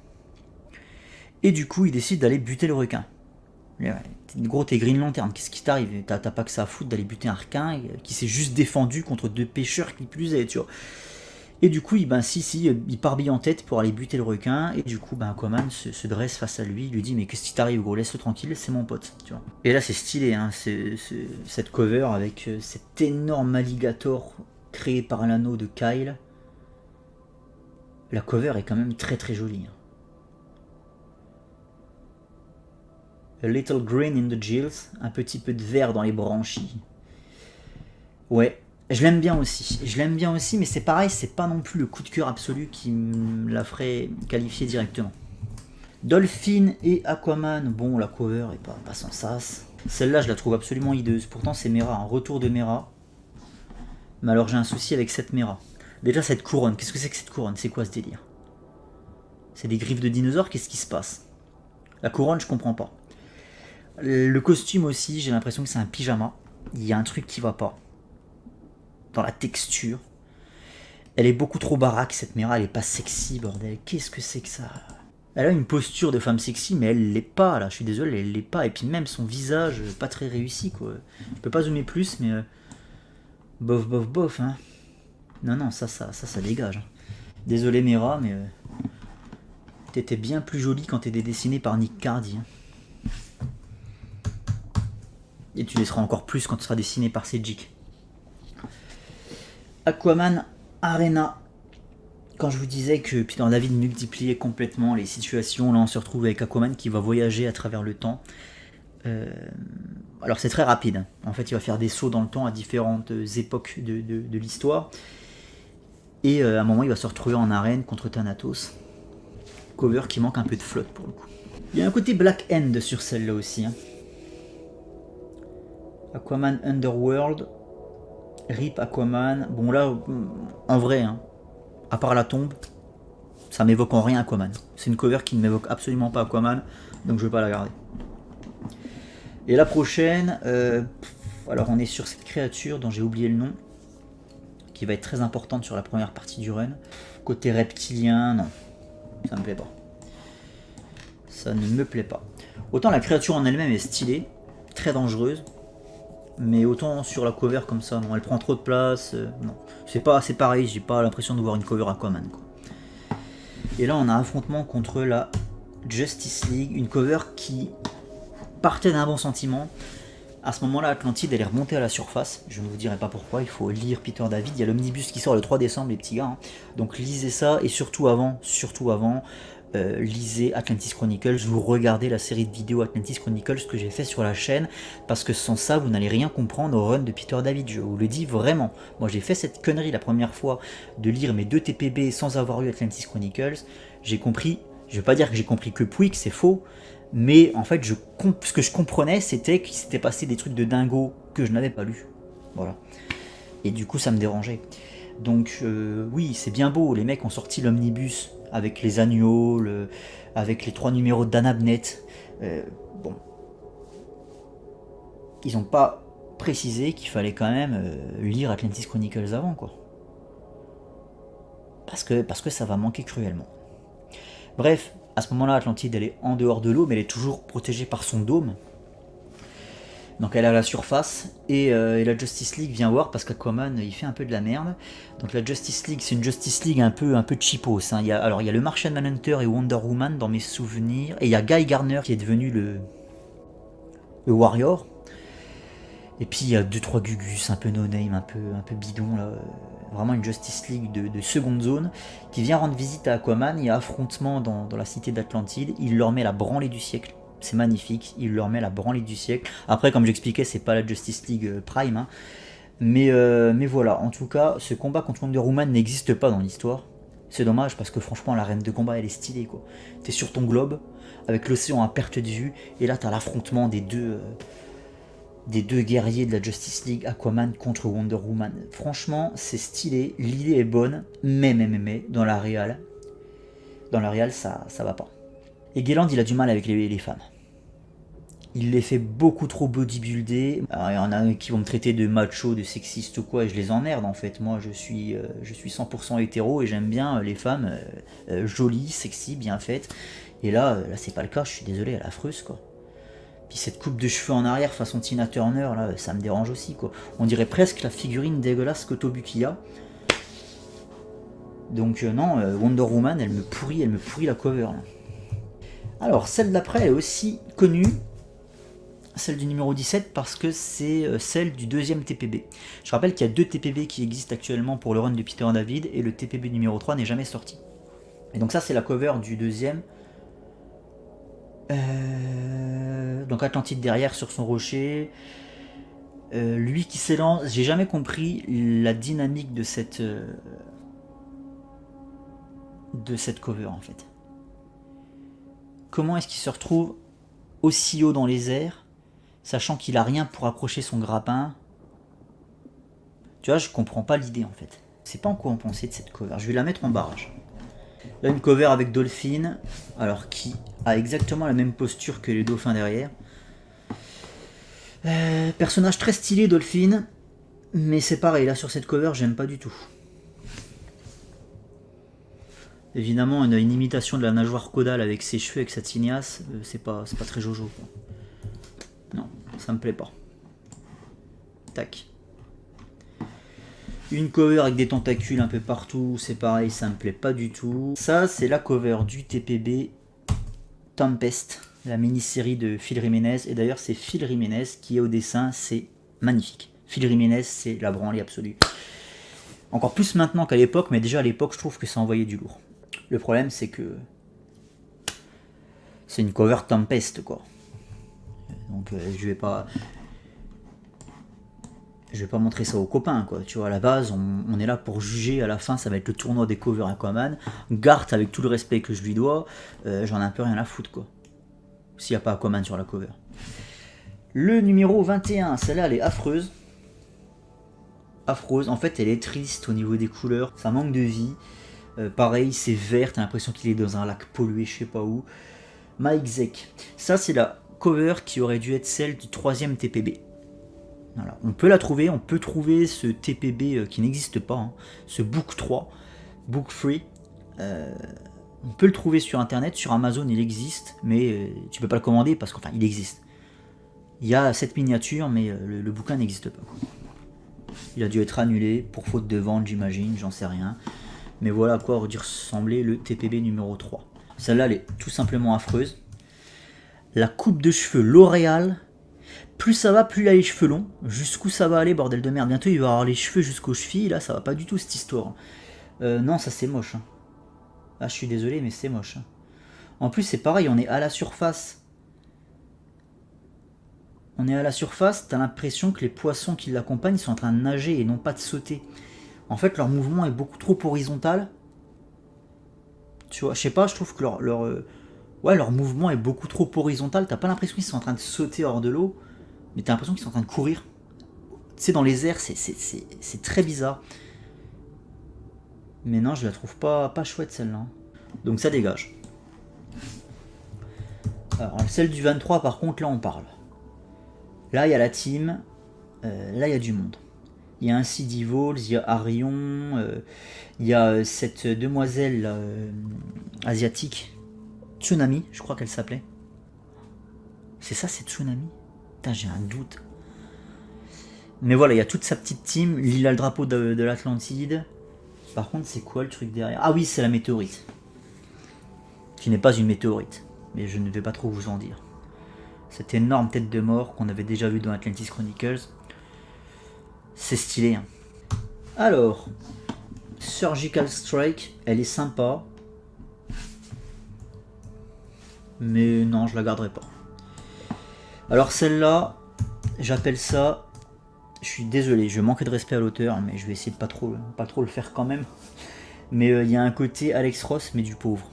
et du coup il décide d'aller buter le requin. Gros, t'es Green Lantern, qu'est-ce qui t'arrive? T'as pas que ça à foutre d'aller buter un requin qui s'est juste défendu contre deux pêcheurs qui plus est, tu vois. Et du coup, il part bien en tête pour aller buter le requin, et du coup, Aquaman se dresse face à lui, il lui dit mais qu'est-ce qui t'arrive, gros, laisse-le tranquille, c'est mon pote, tu vois. Et là, c'est stylé, hein, cette cover avec cet énorme alligator créé par l'anneau de Kyle. La cover est quand même très très jolie, hein. A little green in the gills, un petit peu de vert dans les branchies. Ouais, je l'aime bien aussi, mais c'est pareil, c'est pas non plus le coup de cœur absolu qui me la ferait qualifier directement. Dolphin et Aquaman, bon, la cover est pas sans sas. Celle-là, je la trouve absolument hideuse. Pourtant, c'est Mera, un retour de Mera. Mais alors, j'ai un souci avec cette Mera. Déjà, cette couronne, qu'est-ce que c'est que cette couronne? C'est quoi ce délire? C'est des griffes de dinosaures, qu'est-ce qui se passe? La couronne, je comprends pas. Le costume aussi, j'ai l'impression que c'est un pyjama. Il y a un truc qui va pas. Dans la texture. Elle est beaucoup trop baraque, cette Mera, elle est pas sexy, bordel. Qu'est-ce que c'est que ça? Elle a une posture de femme sexy, mais elle l'est pas, là. Je suis désolé, elle l'est pas. Et puis même son visage, pas très réussi, quoi. Je peux pas zoomer plus, mais... bof, hein. Non, ça dégage. Désolé, Mera, mais... t'étais bien plus jolie quand t'étais dessinée par Nick Cardy, hein. Et tu les seras encore plus quand tu seras dessiné par Cedric. Aquaman Arena. Quand je vous disais que Peter David multipliait complètement les situations, là on se retrouve avec Aquaman qui va voyager à travers le temps. Alors c'est très rapide. En fait, il va faire des sauts dans le temps à différentes époques de l'histoire. Et à un moment, il va se retrouver en arène contre Thanatos. Cover qui manque un peu de flotte pour le coup. Il y a un côté Black End sur celle-là aussi. Hein. Aquaman Underworld. RIP Aquaman. Bon là, en vrai, hein, à part la tombe, ça m'évoque en rien Aquaman. C'est une cover qui ne m'évoque absolument pas Aquaman, donc je vais pas la garder. Et la prochaine, alors on est sur cette créature dont j'ai oublié le nom, qui va être très importante sur la première partie du run. Côté reptilien, non, ça me plaît pas. Ça ne me plaît pas. Autant la créature en elle-même est stylée, très dangereuse, mais autant sur la cover comme ça, non, elle prend trop de place, non. C'est pareil, j'ai pas l'impression de voir une cover Aquaman, quoi. Et là on a un affrontement contre la Justice League, une cover qui partait d'un bon sentiment. À ce moment-là, Atlantide elle est remontée à la surface, je ne vous dirai pas pourquoi, il faut lire Peter David, il y a l'omnibus qui sort le 3 décembre les petits gars, hein. Donc lisez ça, et surtout avant, lisez Atlantis Chronicles, vous regardez la série de vidéos Atlantis Chronicles que j'ai fait sur la chaîne, parce que sans ça vous n'allez rien comprendre au run de Peter David, je vous le dis vraiment. Moi j'ai fait cette connerie la première fois de lire mes 2 TPB sans avoir eu Atlantis Chronicles, j'ai compris, je vais pas dire que j'ai compris que Pouic, c'est faux, mais en fait ce que je comprenais c'était qu'il s'était passé des trucs de dingo que je n'avais pas lu, voilà, et du coup ça me dérangeait. Donc oui, c'est bien beau, les mecs ont sorti l'omnibus avec les agneaux, avec les 3 numéros d'Anabnet. Bon, ils n'ont pas précisé qu'il fallait quand même lire Atlantis Chronicles avant, quoi. Parce que ça va manquer cruellement. Bref, à ce moment-là, Atlantide elle est en dehors de l'eau, mais elle est toujours protégée par son dôme. Donc elle est à la surface, et la Justice League vient voir parce qu'Aquaman il fait un peu de la merde. Donc la Justice League, c'est une Justice League un peu cheapos, hein. Il y a le Martian Manhunter et Wonder Woman dans mes souvenirs, et il y a Guy Garner qui est devenu le Warrior. Et puis il y a 2-3 Gugus un peu no-name, un peu bidon là. Vraiment une Justice League de seconde zone qui vient rendre visite à Aquaman. Il y a affrontement dans la cité d'Atlantide, il leur met la branlée du siècle. C'est magnifique, il leur met la branlée du siècle. Après, comme j'expliquais, c'est pas la Justice League Prime, hein. Mais voilà, en tout cas, ce combat contre Wonder Woman n'existe pas dans l'histoire. C'est dommage parce que franchement, la reine de combat, elle est stylée, quoi. T'es sur ton globe, avec l'océan à perte de vue, et là, t'as l'affrontement des deux guerriers de la Justice League, Aquaman contre Wonder Woman. Franchement, c'est stylé, l'idée est bonne, mais, dans la réal, ça va pas. Et Gilland, il a du mal avec les femmes. Il les fait beaucoup trop bodybuilder. Alors, il y en a qui vont me traiter de macho, de sexiste ou quoi, et je les emmerde en fait. Moi, je suis 100% hétéro et j'aime bien les femmes jolies, sexy, bien faites. Et là c'est pas le cas, je suis désolé, elle est affreuse, quoi. Puis cette coupe de cheveux en arrière façon Tina Turner, là, ça me dérange aussi, quoi. On dirait presque la figurine dégueulasse que Tobuki a. Donc non, Wonder Woman, elle me pourrit la cover, là. Alors, celle d'après est aussi connue, celle du numéro 17, parce que c'est celle du 2e TPB. Je rappelle qu'il y a 2 TPB qui existent actuellement pour le run de Peter David, et le TPB numéro 3 n'est jamais sorti. Et donc ça, c'est la cover du 2e. Donc Atlantide derrière sur son rocher. Lui qui s'élance, j'ai jamais compris la dynamique de cette cover en fait. Comment est-ce qu'il se retrouve aussi haut dans les airs, sachant qu'il a rien pour accrocher son grappin? Tu vois, je comprends pas l'idée en fait. C'est pas en quoi on pensait de cette cover. Je vais la mettre en barrage. Là, une cover avec Dolphin, alors qui a exactement la même posture que les dauphins derrière. Personnage très stylé, Dolphin, mais c'est pareil, là sur cette cover, j'aime pas du tout. Évidemment, une imitation de la nageoire caudale avec ses cheveux, avec sa tignasse, c'est pas très jojo, quoi. Non, ça me plaît pas. Tac. Une cover avec des tentacules un peu partout, c'est pareil, ça me plaît pas du tout. Ça, c'est la cover du TPB Tempest, la mini-série de Phil Jiménez. Et d'ailleurs, c'est Phil Jiménez qui est au dessin, c'est magnifique. Phil Jiménez, c'est la branlée absolue. Encore plus maintenant qu'à l'époque, mais déjà à l'époque, je trouve que ça envoyait du lourd. Le problème, c'est que c'est une cover Tempest, quoi. Donc, je vais pas montrer ça aux copains, quoi. Tu vois, à la base, on est là pour juger. À la fin, ça va être le tournoi des covers Aquaman. Garth, avec tout le respect que je lui dois, j'en ai un peu rien à foutre, quoi. s'il n'y a pas Aquaman sur la cover. Le numéro 21, celle-là elle est affreuse. Affreuse, en fait elle est triste au niveau des couleurs, ça manque de vie. Pareil, c'est vert, t'as l'impression qu'il est dans un lac pollué, je sais pas où. Mike Zeck. Ça c'est la cover qui aurait dû être celle du 3e TPB. Voilà. On peut la trouver, on peut trouver ce TPB qui n'existe pas, hein, ce Book 3, Book 3. On peut le trouver sur internet, sur Amazon il existe, mais tu peux pas le commander parce qu'enfin il existe. Il y a cette miniature, mais le bouquin n'existe pas. Il a dû être annulé pour faute de vente, j'imagine, j'en sais rien. Mais voilà à quoi aurait dû ressembler le TPB numéro 3. Celle-là, elle est tout simplement affreuse. La coupe de cheveux L'Oréal. Plus ça va, plus il a les cheveux longs. Jusqu'où ça va aller, bordel de merde. Bientôt, il va avoir les cheveux jusqu'aux chevilles. Là, ça va pas du tout, cette histoire. Non, ça, c'est moche. Hein. Ah, je suis désolé, mais c'est moche. Hein. En plus, c'est pareil, on est à la surface. On est à la surface, t'as l'impression que les poissons qui l'accompagnent sont en train de nager et non pas de sauter. En fait, leur mouvement est beaucoup trop horizontal. Tu vois, je sais pas, je trouve que leur mouvement est beaucoup trop horizontal. T'as pas l'impression qu'ils sont en train de sauter hors de l'eau, mais t'as l'impression qu'ils sont en train de courir. Tu sais, dans les airs, c'est très bizarre. Mais non, je la trouve pas chouette celle-là. Donc ça dégage. Alors, celle du 23, par contre, là on parle. Là, il y a la team. Là, il y a du monde. Il y a un Sea Vols, il y a Arion, il y a cette demoiselle asiatique, Tsunami, je crois qu'elle s'appelait. C'est ça, c'est Tsunami? Putain, j'ai un doute. Mais voilà, il y a toute sa petite team. Il a le drapeau de l'Atlantide. Par contre, c'est quoi le truc derrière? Ah oui, c'est la météorite. Qui n'est pas une météorite. Mais je ne vais pas trop vous en dire. Cette énorme tête de mort qu'on avait déjà vu dans Atlantis Chronicles. C'est stylé. Hein. Alors, Surgical Strike, elle est sympa. Mais non, je la garderai pas. Alors celle-là, j'appelle ça... Je suis désolé, je manque de respect à l'auteur, mais je vais essayer de pas trop le faire quand même. Mais il y a un côté Alex Ross, mais du pauvre.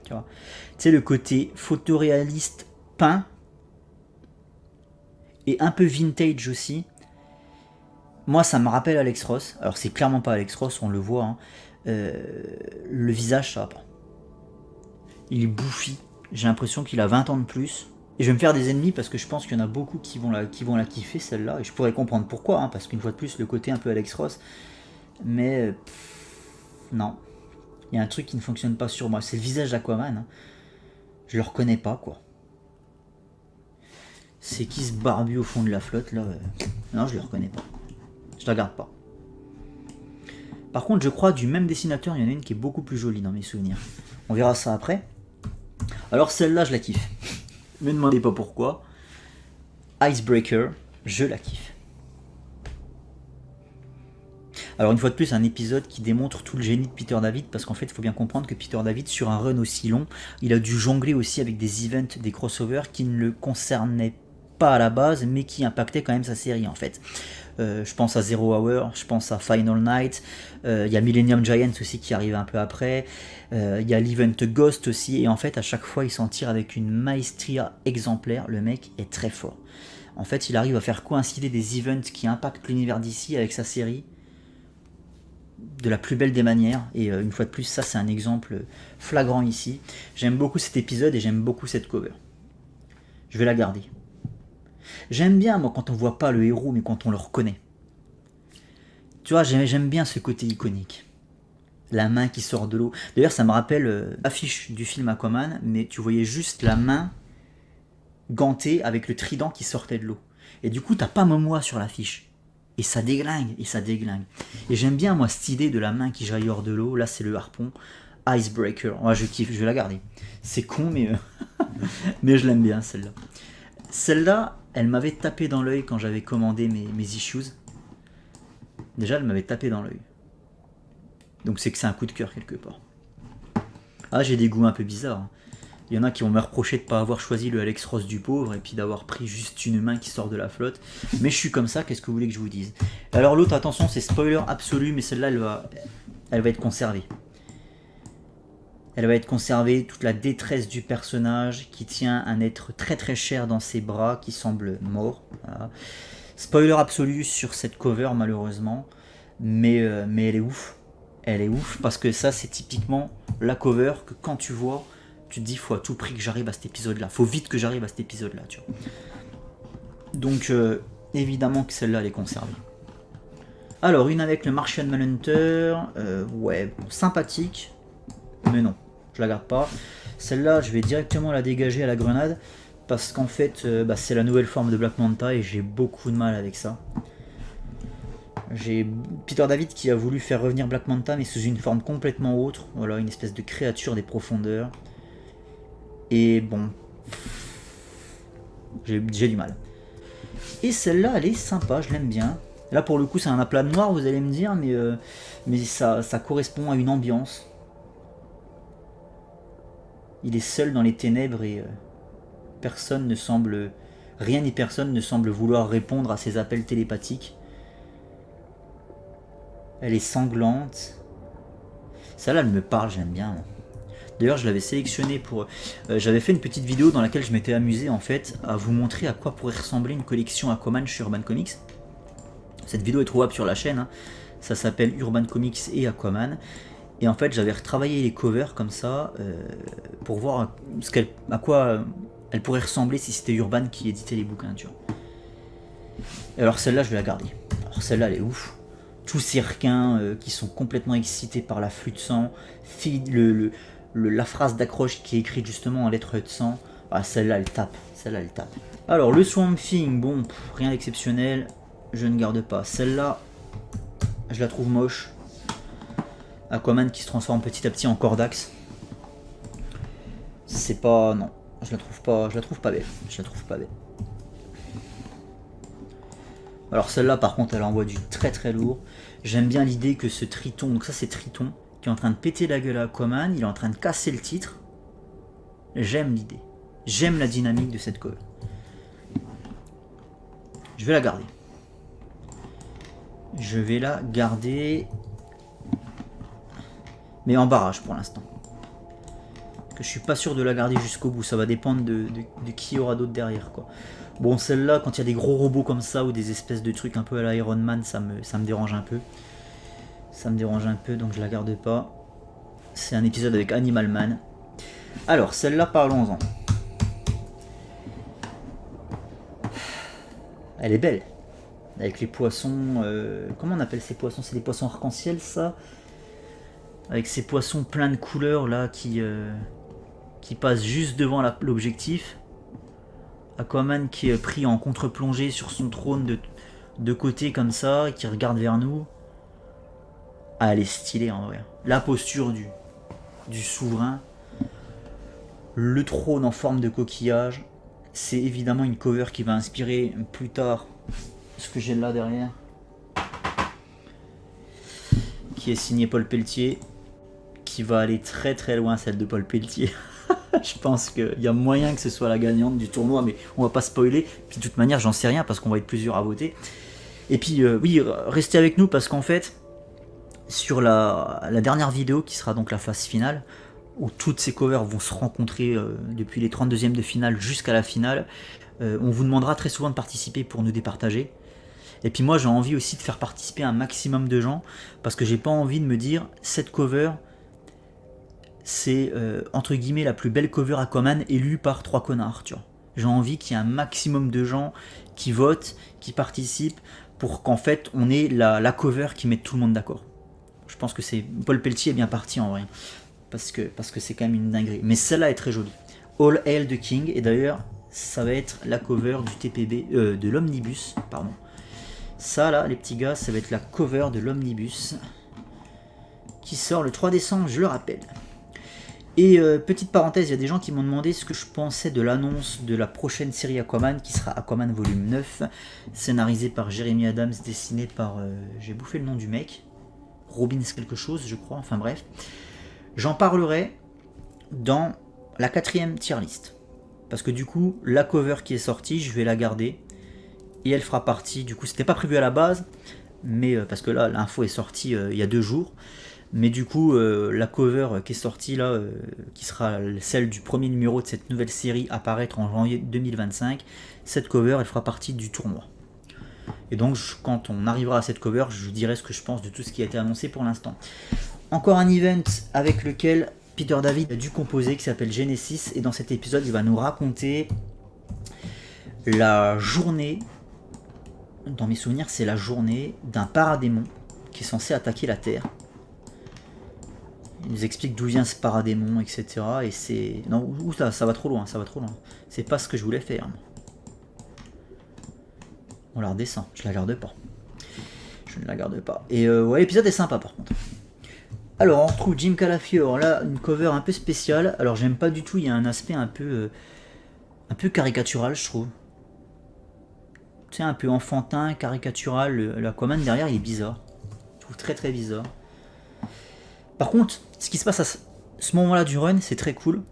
Tu vois, tu sais, le côté photoréaliste peint et un peu vintage aussi. Moi, ça me rappelle Alex Ross. Alors, c'est clairement pas Alex Ross, on le voit. Hein. Le visage, ça va pas. Il est bouffi. J'ai l'impression qu'il a 20 ans de plus. Et je vais me faire des ennemis parce que je pense qu'il y en a beaucoup qui vont la kiffer, celle-là. Et je pourrais comprendre pourquoi, hein, parce qu'une fois de plus, le côté un peu Alex Ross. Mais, non. Il y a un truc qui ne fonctionne pas sur moi. C'est le visage d'Aquaman. Hein. Je le reconnais pas, quoi. C'est qui ce barbu au fond de la flotte, là? Non, je le reconnais pas. Je la garde pas. Par contre, je crois du même dessinateur, il y en a une qui est beaucoup plus jolie dans mes souvenirs. On verra ça après. Alors celle-là, je la kiffe. Ne me demandez pas pourquoi. Icebreaker, je la kiffe. Alors une fois de plus, un épisode qui démontre tout le génie de Peter David, parce qu'en fait, il faut bien comprendre que Peter David, sur un run aussi long, il a dû jongler aussi avec des events, des crossovers qui ne le concernaient pas à la base, mais qui impactaient quand même sa série en fait. Je pense à Zero Hour, je pense à Final Night, il y a Millennium Giants aussi qui arrive un peu après, il y a l'event Ghost aussi, et en fait à chaque fois il s'en tire avec une maestria exemplaire, le mec est très fort. En fait il arrive à faire coïncider des events qui impactent l'univers d'ici avec sa série de la plus belle des manières, et une fois de plus ça c'est un exemple flagrant ici. J'aime beaucoup cet épisode et j'aime beaucoup cette cover. Je vais la garder. J'aime bien, moi, quand on voit pas le héros, mais quand on le reconnaît. Tu vois, j'aime bien ce côté iconique. La main qui sort de l'eau. D'ailleurs, ça me rappelle l'affiche du film Aquaman, mais tu voyais juste la main gantée avec le trident qui sortait de l'eau. Et du coup, t'as pas Momoa sur l'affiche. Et ça déglingue, et ça déglingue. Et j'aime bien, moi, cette idée de la main qui jaillit hors de l'eau. Là, c'est le harpon. Icebreaker. Moi, je kiffe, je vais la garder. C'est con, mais, mais je l'aime bien, celle-là. Celle-là, elle m'avait tapé dans l'œil quand j'avais commandé mes issues. Déjà, elle m'avait tapé dans l'œil. Donc c'est que c'est un coup de cœur quelque part. Ah, j'ai des goûts un peu bizarres. Hein. Il y en a qui vont me reprocher de ne pas avoir choisi le Alex Ross du pauvre et puis d'avoir pris juste une main qui sort de la flotte. Mais je suis comme ça, qu'est-ce que vous voulez que je vous dise? Alors l'autre, attention, c'est spoiler absolu, mais celle-là, elle va être conservée. Elle va être conservée, toute la détresse du personnage qui tient un être très très cher dans ses bras qui semble mort. Voilà. Spoiler absolu sur cette cover malheureusement, mais elle est ouf. Elle est ouf parce que ça c'est typiquement la cover que quand tu vois, tu te dis faut à tout prix que j'arrive à cet épisode là, faut vite que j'arrive à cet épisode là, tu vois. Donc évidemment que celle-là elle est conservée. Alors une avec le Martian Manhunter, ouais, bon, sympathique, mais non, je la garde pas. Celle-là je vais directement la dégager à la grenade, parce qu'en fait c'est la nouvelle forme de Black Manta et j'ai beaucoup de mal avec ça. J'ai Peter David qui a voulu faire revenir Black Manta mais sous une forme complètement autre, voilà, une espèce de créature des profondeurs. Et bon, j'ai du mal. Et celle-là elle est sympa, je l'aime bien. Là pour le coup c'est un aplat noir vous allez me dire, mais ça correspond à une ambiance. Il est seul dans les ténèbres et rien ni personne ne semble vouloir répondre à ses appels télépathiques. Elle est sanglante. Celle-là, elle me parle, j'aime bien. D'ailleurs, je l'avais sélectionnée pour... j'avais fait une petite vidéo dans laquelle je m'étais amusé, en fait, à vous montrer à quoi pourrait ressembler une collection Aquaman chez Urban Comics. Cette vidéo est trouvable sur la chaîne. Hein. Ça s'appelle Urban Comics et Aquaman. Et en fait, j'avais retravaillé les covers comme ça, pour voir à quoi elle pourrait ressembler si c'était Urban qui éditait les bouquins, tu vois. Et alors celle-là, je vais la garder. Alors celle-là, elle est ouf. Tous ces requins qui sont complètement excités par la flux de sang, la phrase d'accroche qui est écrite justement en lettres de sang, ah, celle-là elle tape, Alors le Swamp Thing, bon, rien d'exceptionnel, je ne garde pas. Celle-là, je la trouve moche. Aquaman qui se transforme petit à petit en Cordax. C'est pas, non, je la trouve pas belle. Alors celle-là par contre elle envoie du très très lourd. J'aime bien l'idée que ce Triton, donc ça c'est Triton, qui est en train de péter la gueule à Aquaman, il est en train de casser le titre. J'aime l'idée. J'aime la dynamique de cette cover. Je vais la garder. Mais en barrage pour l'instant. Que je suis pas sûr de la garder jusqu'au bout, ça va dépendre de qui aura d'autres derrière quoi. Bon celle-là quand il y a des gros robots comme ça ou des espèces de trucs un peu à la Iron Man ça me dérange un peu. Donc je la garde pas. C'est un épisode avec Animal Man. Alors celle-là parlons-en. Elle est belle. Avec les poissons, comment on appelle ces poissons? C'est des poissons arc-en-ciel ça? Avec ces poissons pleins de couleurs là qui passent juste devant l'objectif. Aquaman qui est pris en contre-plongée sur son trône de côté comme ça, qui regarde vers nous. Ah, elle est stylée en vrai. La posture du souverain. Le trône en forme de coquillage. C'est évidemment une cover qui va inspirer plus tard ce que j'ai là derrière. Qui est signé Paul Pelletier. Qui va aller très très loin celle de Paul Pelletier. Je pense qu'il y a moyen que ce soit la gagnante du tournoi, mais on va pas spoiler. Puis de toute manière, j'en sais rien parce qu'on va être plusieurs à voter. Et puis, oui, restez avec nous parce qu'en fait, sur la dernière vidéo qui sera donc la phase finale, où toutes ces covers vont se rencontrer depuis les 32e de finale jusqu'à la finale, on vous demandera très souvent de participer pour nous départager. Et puis moi, j'ai envie aussi de faire participer un maximum de gens parce que j'ai pas envie de me dire cette cover. C'est entre guillemets la plus belle cover Aquaman élue par 3 connards, tu vois. J'ai envie qu'il y ait un maximum de gens qui votent, qui participent, pour qu'en fait on ait la cover qui mette tout le monde d'accord. Je pense que c'est Paul Pelletier est bien parti en vrai, parce que c'est quand même une dinguerie. Mais celle-là est très jolie. All Hail the King, et d'ailleurs ça va être la cover du TPB, de l'Omnibus, pardon. Ça là, les petits gars, ça va être la cover de l'Omnibus, qui sort le 3 décembre, je le rappelle. Et petite parenthèse, il y a des gens qui m'ont demandé ce que je pensais de l'annonce de la prochaine série Aquaman, qui sera Aquaman volume 9, scénarisé par Jeremy Adams, dessiné par, j'ai bouffé le nom du mec, Robbins quelque chose je crois, enfin bref. J'en parlerai dans la 4e tier list, parce que du coup, la cover qui est sortie, je vais la garder, et elle fera partie, du coup, c'était pas prévu à la base, mais parce que là, l'info est sortie il y a 2 jours, Mais du coup, la cover qui est sortie là, qui sera celle du premier numéro de cette nouvelle série à paraître en janvier 2025, cette cover elle fera partie du tournoi. Et donc quand on arrivera à cette cover, je vous dirai ce que je pense de tout ce qui a été annoncé pour l'instant. Encore un event avec lequel Peter David a dû composer qui s'appelle Genesis, et dans cet épisode il va nous raconter la journée, dans mes souvenirs c'est la journée d'un paradémon qui est censé attaquer la Terre. Il nous explique d'où vient ce paradémon, etc. Et c'est... Non, ça va trop loin, ça va trop loin. C'est pas ce que je voulais faire. On la redescend, je la garde pas. Je ne la garde pas. Et ouais, l'épisode est sympa par contre. Alors, on retrouve Jim Calafiore, là, une cover un peu spéciale. Alors, j'aime pas du tout, il y a un aspect un peu caricatural, je trouve. Tu sais, un peu enfantin, caricatural. L'Aquaman derrière, il est bizarre. Je trouve très très bizarre. Par contre, ce qui se passe à ce moment-là du run, c'est très cool.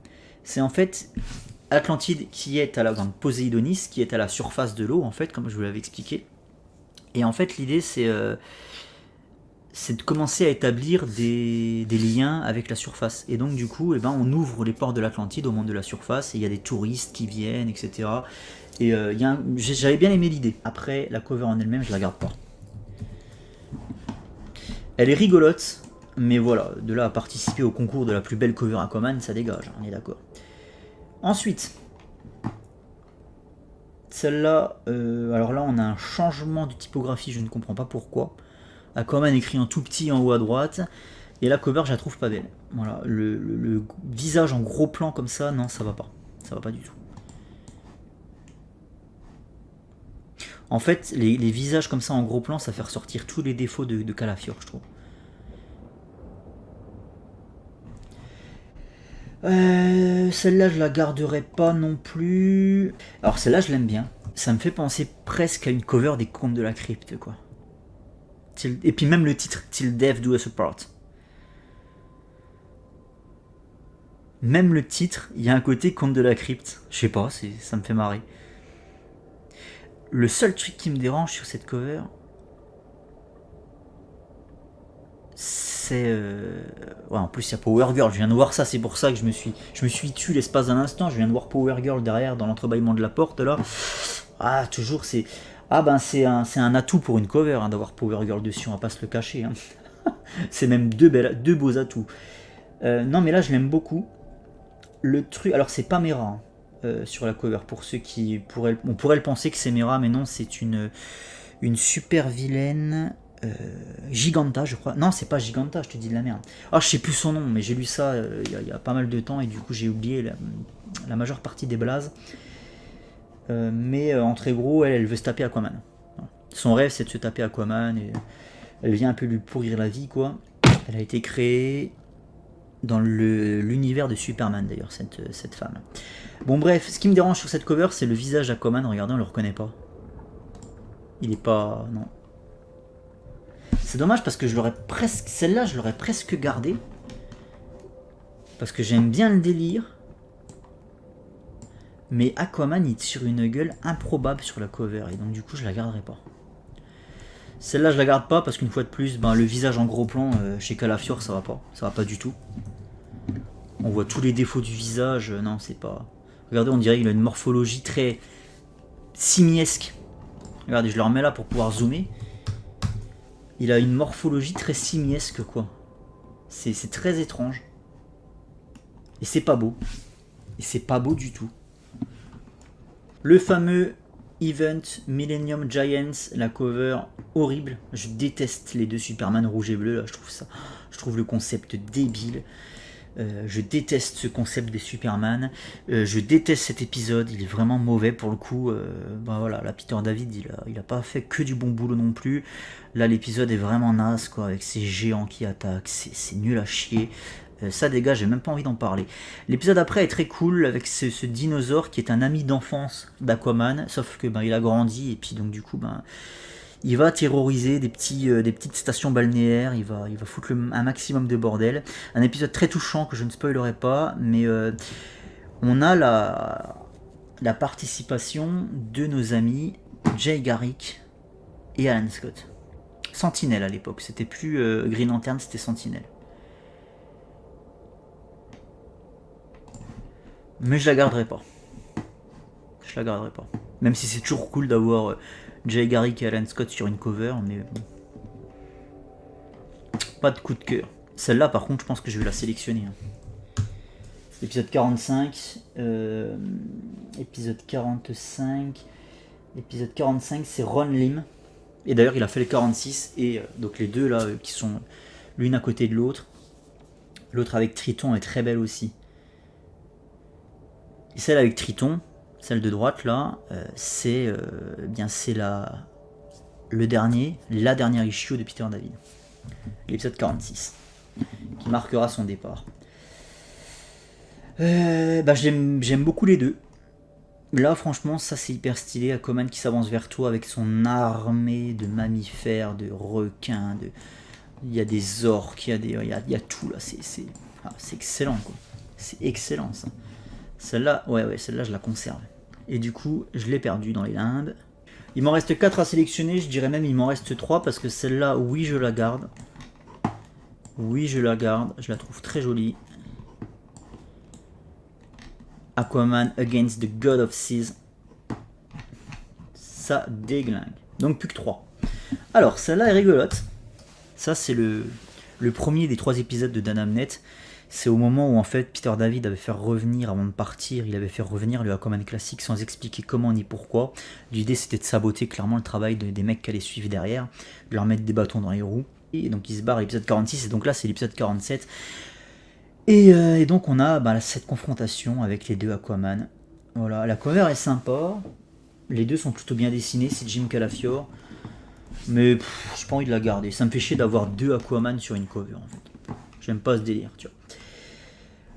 C'est en fait Atlantide qui est à la grande Poséidonis, qui est à la surface de l'eau, en fait, comme je vous l'avais expliqué. Et en fait, l'idée, c'est de commencer à établir des liens avec la surface. Et donc, du coup, eh ben, on ouvre les portes de l'Atlantide au monde de la surface, et il y a des touristes qui viennent, etc. Et j'avais bien aimé l'idée. Après, la cover en elle-même, je la garde pas. Elle est rigolote. Mais voilà, de là à participer au concours de la plus belle cover Aquaman, ça dégage, on est d'accord. Ensuite, celle-là, alors là on a un changement de typographie, je ne comprends pas pourquoi. Aquaman écrit en tout petit en haut à droite, et la cover je la trouve pas belle. Voilà, le visage en gros plan comme ça, non ça va pas du tout. En fait, les visages comme ça en gros plan, ça fait ressortir tous les défauts de Calafiore, je trouve. Celle-là je la garderai pas non plus. Alors celle-là je l'aime bien. Ça me fait penser presque à une cover des Contes de la Crypte quoi. Et puis même le titre Till Death Do Us Apart. Même le titre, il y a un côté Contes de la Crypte. Je sais pas, ça me fait marrer. Le seul truc qui me dérange sur cette cover, c'est... Ouais, en plus il y a Power Girl, je viens de voir ça, c'est pour ça que je me suis tué l'espace d'un instant, je viens de voir Power Girl derrière dans l'entrebâillement de la porte là. Ah, toujours c'est... Ah ben c'est un atout pour une cover hein, d'avoir Power Girl dessus, on va pas se le cacher. Hein. C'est même deux beaux atouts. Non mais là je l'aime beaucoup. Le truc... Alors c'est pas Mera hein, sur la cover, pour ceux qui pourraient... On pourrait le penser que c'est Mera, mais non, c'est une super vilaine... Giganta je crois, non c'est pas Giganta, je te dis de la merde, je sais plus son nom mais j'ai lu ça il y a pas mal de temps et du coup j'ai oublié la majeure partie des blazes, mais en très gros elle veut se taper Aquaman. Son rêve c'est de se taper Aquaman et elle vient un peu lui pourrir la vie quoi. Elle a été créée dans l'univers de Superman d'ailleurs cette femme. Bon bref, ce qui me dérange sur cette cover c'est le visage d'Aquaman, regardez on le reconnaît pas, il est pas... non. C'est dommage parce que celle-là je l'aurais presque gardée. Parce que j'aime bien le délire. Mais Aquaman il tire une gueule improbable sur la cover. Et donc du coup je la garderai pas. Celle-là je la garde pas parce qu'une fois de plus, le visage en gros plan chez Calafiore ça va pas. Ça va pas du tout. On voit tous les défauts du visage. Non c'est pas... Regardez, on dirait qu'il a une morphologie très simiesque. Regardez, je le remets là pour pouvoir zoomer. Il a une morphologie très simiesque quoi. C'est très étrange. Et c'est pas beau. Et c'est pas beau du tout. Le fameux Event Millennium Giants, la cover horrible. Je déteste les deux Superman rouge et bleu là, je trouve le concept débile. Je déteste ce concept des Superman. Je déteste cet épisode, il est vraiment mauvais pour le coup. Voilà, là Peter David il a pas fait que du bon boulot non plus. Là l'épisode est vraiment naze quoi, avec ces géants qui attaquent, c'est nul à chier. Ça dégage, j'ai même pas envie d'en parler. L'épisode après est très cool avec ce dinosaure qui est un ami d'enfance d'Aquaman, sauf que il a grandi et puis donc du coup il va terroriser des petites stations balnéaires, il va foutre un maximum de bordel. Un épisode très touchant que je ne spoilerai pas, mais on a la participation de nos amis Jay Garrick et Alan Scott. Sentinelle à l'époque, c'était plus Green Lantern, c'était Sentinelle. Mais je la garderai pas. Je la garderai pas. Même si c'est toujours cool d'avoir Jay Garrick et Alan Scott sur une cover, mais bon. Pas de coup de cœur. Celle-là, par contre, je pense que je vais la sélectionner. Épisode 45. Épisode 45. Épisode 45, c'est Ron Lim. Et d'ailleurs, il a fait le 46. Et donc les deux là, qui sont l'une à côté de l'autre. L'autre avec Triton est très belle aussi. Et celle avec Triton, celle de droite là, c'est la dernière issue de Peter David. L'épisode 46. Qui marquera son départ. J'aime beaucoup les deux. Là, franchement, ça c'est hyper stylé. Aquaman qui s'avance vers toi avec son armée de mammifères, de requins, il y a des orques, il y a tout là. C'est excellent quoi. C'est excellent ça. Celle-là, celle-là je la conserve. Et du coup, je l'ai perdue dans les limbes. Il m'en reste 4 à sélectionner, je dirais même il m'en reste 3 parce que celle-là, oui, je la garde. Oui, je la garde, je la trouve très jolie. Aquaman Against the God of Seas. Ça déglingue. Donc plus que 3. Alors, celle-là est rigolote. Ça, c'est le premier des 3 épisodes de Dan Abnett. C'est au moment où en fait Peter David avait fait revenir, avant de partir, il avait fait revenir le Aquaman classique sans expliquer comment ni pourquoi. L'idée c'était de saboter clairement le travail des mecs qui allaient suivre derrière, de leur mettre des bâtons dans les roues. Et donc il se barre à l'épisode 46 et donc là c'est l'épisode 47. Et donc on a cette confrontation avec les deux Aquaman. Voilà, la cover est sympa. Les deux sont plutôt bien dessinés, c'est Jim Calafiore. Mais j'ai pas envie de la garder. Ça me fait chier d'avoir 2 Aquaman sur une cover en fait. J'aime pas ce délire, tu vois.